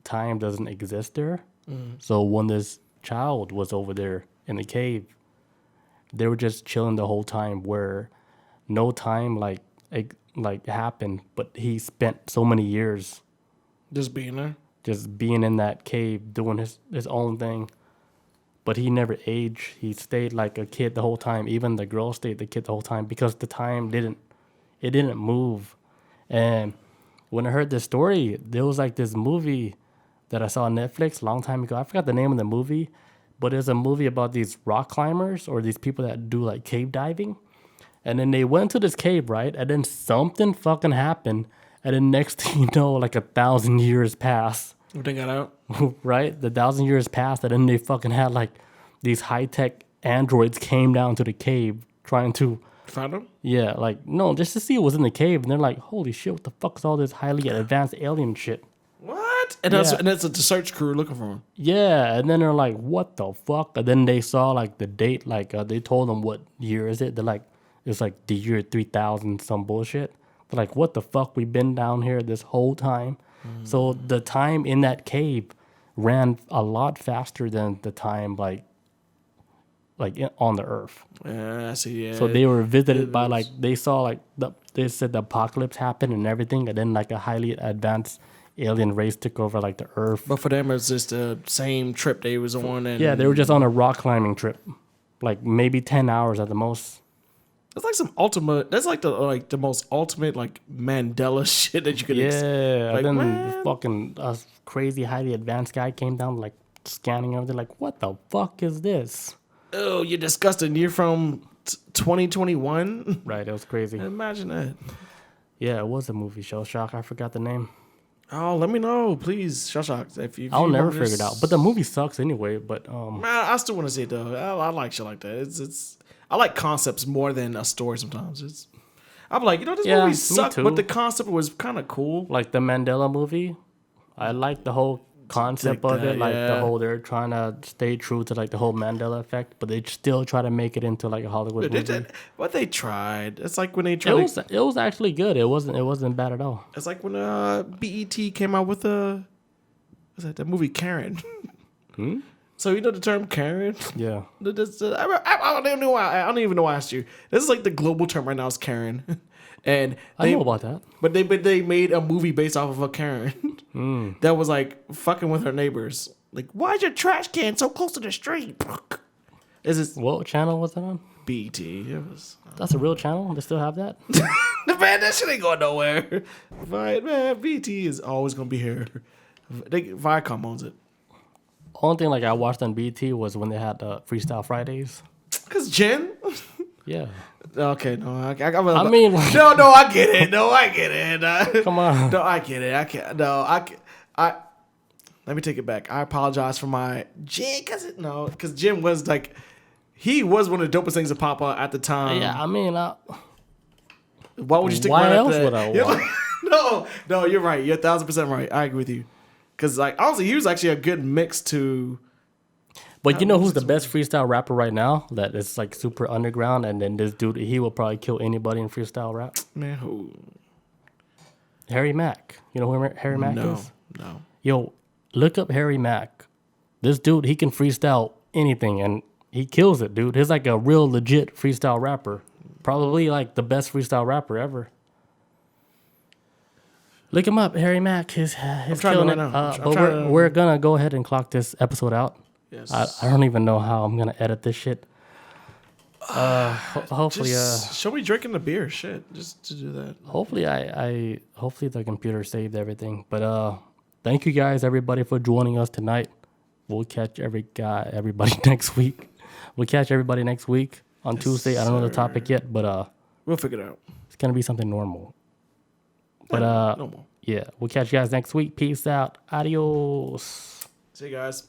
time doesn't exist there. So when this child was over there in the cave, they were just chilling the whole time where no time like happened, but he spent so many years Just being there. just being in that cave doing his own thing. But he never aged. He stayed like a kid the whole time. Even the girl stayed the kid the whole time because the time didn't move. And when I heard this story, there was like this movie that I saw on Netflix a long time ago. I forgot the name of the movie, but it's a movie about these rock climbers or these people that do like cave diving. And then they went to this cave, right? And then something fucking happened. And then next thing you know, like 1,000 years pass. They got out. Right? The 1,000 years passed, and then they fucking had like these high-tech androids came down to the cave trying to, Found them? yeah, like, no, just to see what was in the cave. And they're like, holy shit, what the fuck is all this highly advanced alien shit? What? And Yeah. that's the search crew looking for him. Yeah, and then they're like, what the fuck? And then they saw like the date, like they told them what year is it. They're like, it's like the year 3000 some bullshit. They're like, what the fuck? We've been down here this whole time. So the time in that cave ran a lot faster than the time on the earth. Yeah, I see. Yeah. So they were visited by like they saw like they said the apocalypse happened and everything, and then like a highly advanced alien race took over like the earth. But for them, it's just the same trip they was on. And Yeah, they were just on a rock climbing trip, like maybe 10 hours at the most. That's like some ultimate. That's like the most ultimate like Mandela shit that you could. Yeah, like, and then man. this fucking crazy highly advanced guy came down like scanning everything, like what the fuck is this? Oh, you're disgusting. You're from 2021. Right, it was crazy. Imagine that. Yeah, it was a movie, Shell Shock. I forgot the name. Oh, let me know, please. Shell-shock. If I'll never remember figure it out. But the movie sucks anyway. But man, I still want to see it though. I like shit like that. It's. I like concepts more than a story sometimes. I'm like, this Yeah, movie me sucked, too. but the concept was kind of cool. like the Mandela movie, I like the whole concept Like of that, it. Like the yeah. whole they're trying to stay true to like the whole Mandela effect, but they still try to make it into like a Hollywood movie. But they tried. It's like when they It tried. was actually good. It wasn't bad at all. It's like when BET came out with what's that movie Karen. So you know the term Karen. Yeah. I don't even know why. I don't even know why I asked you. This is like the global term right now is Karen, and I know about that. But they made a movie based off of a Karen that was like fucking with her neighbors. Like, why is your trash can so close to the street? Is this What channel was that on? BET? It was. That's a real channel. They still have that. Man, that shit ain't going nowhere. Right, man. BET is always gonna be here. Viacom owns it. Only thing like I watched on BT was when they had Freestyle Fridays. Cause Jen. Yeah. Okay, no, I mean, no, I get it. No, I get it. come on. No, I get it. I can't. No, I. Let me take it back. I apologize for my Jen, because Jim was like, he was one of the dopest things to pop up at the time. Yeah, I mean, Why would you stick why right else after that? would I You're want? like, no, you're right. You're 1,000% right. I agree with you. Because like honestly, he was actually a good mix to. But you know who's the best freestyle rapper right now? That is like super underground, and then this dude, he will probably kill anybody in freestyle rap. Man, who? Harry Mack. You know who Harry Mack is? No. Yo, look up Harry Mack. This dude, he can freestyle anything, and he kills it, dude. He's like a real legit freestyle rapper. Probably like the best freestyle rapper ever. Look him up, Harry Mack. He's killing it. right now. But we're gonna go ahead and clock this episode out. Yes. I don't even know how I'm gonna edit this shit. Hopefully, Just show me drinking the beer. Shit, just to do that. hopefully hopefully the computer saved everything. But thank you guys, everybody, for joining us tonight. we'll catch everybody next week. We'll catch everybody next week on Tuesday. I don't know the topic yet, but we'll figure it out. it's gonna be something normal. But Normal. yeah, we'll catch you guys next week. Peace out. Adios. See you guys.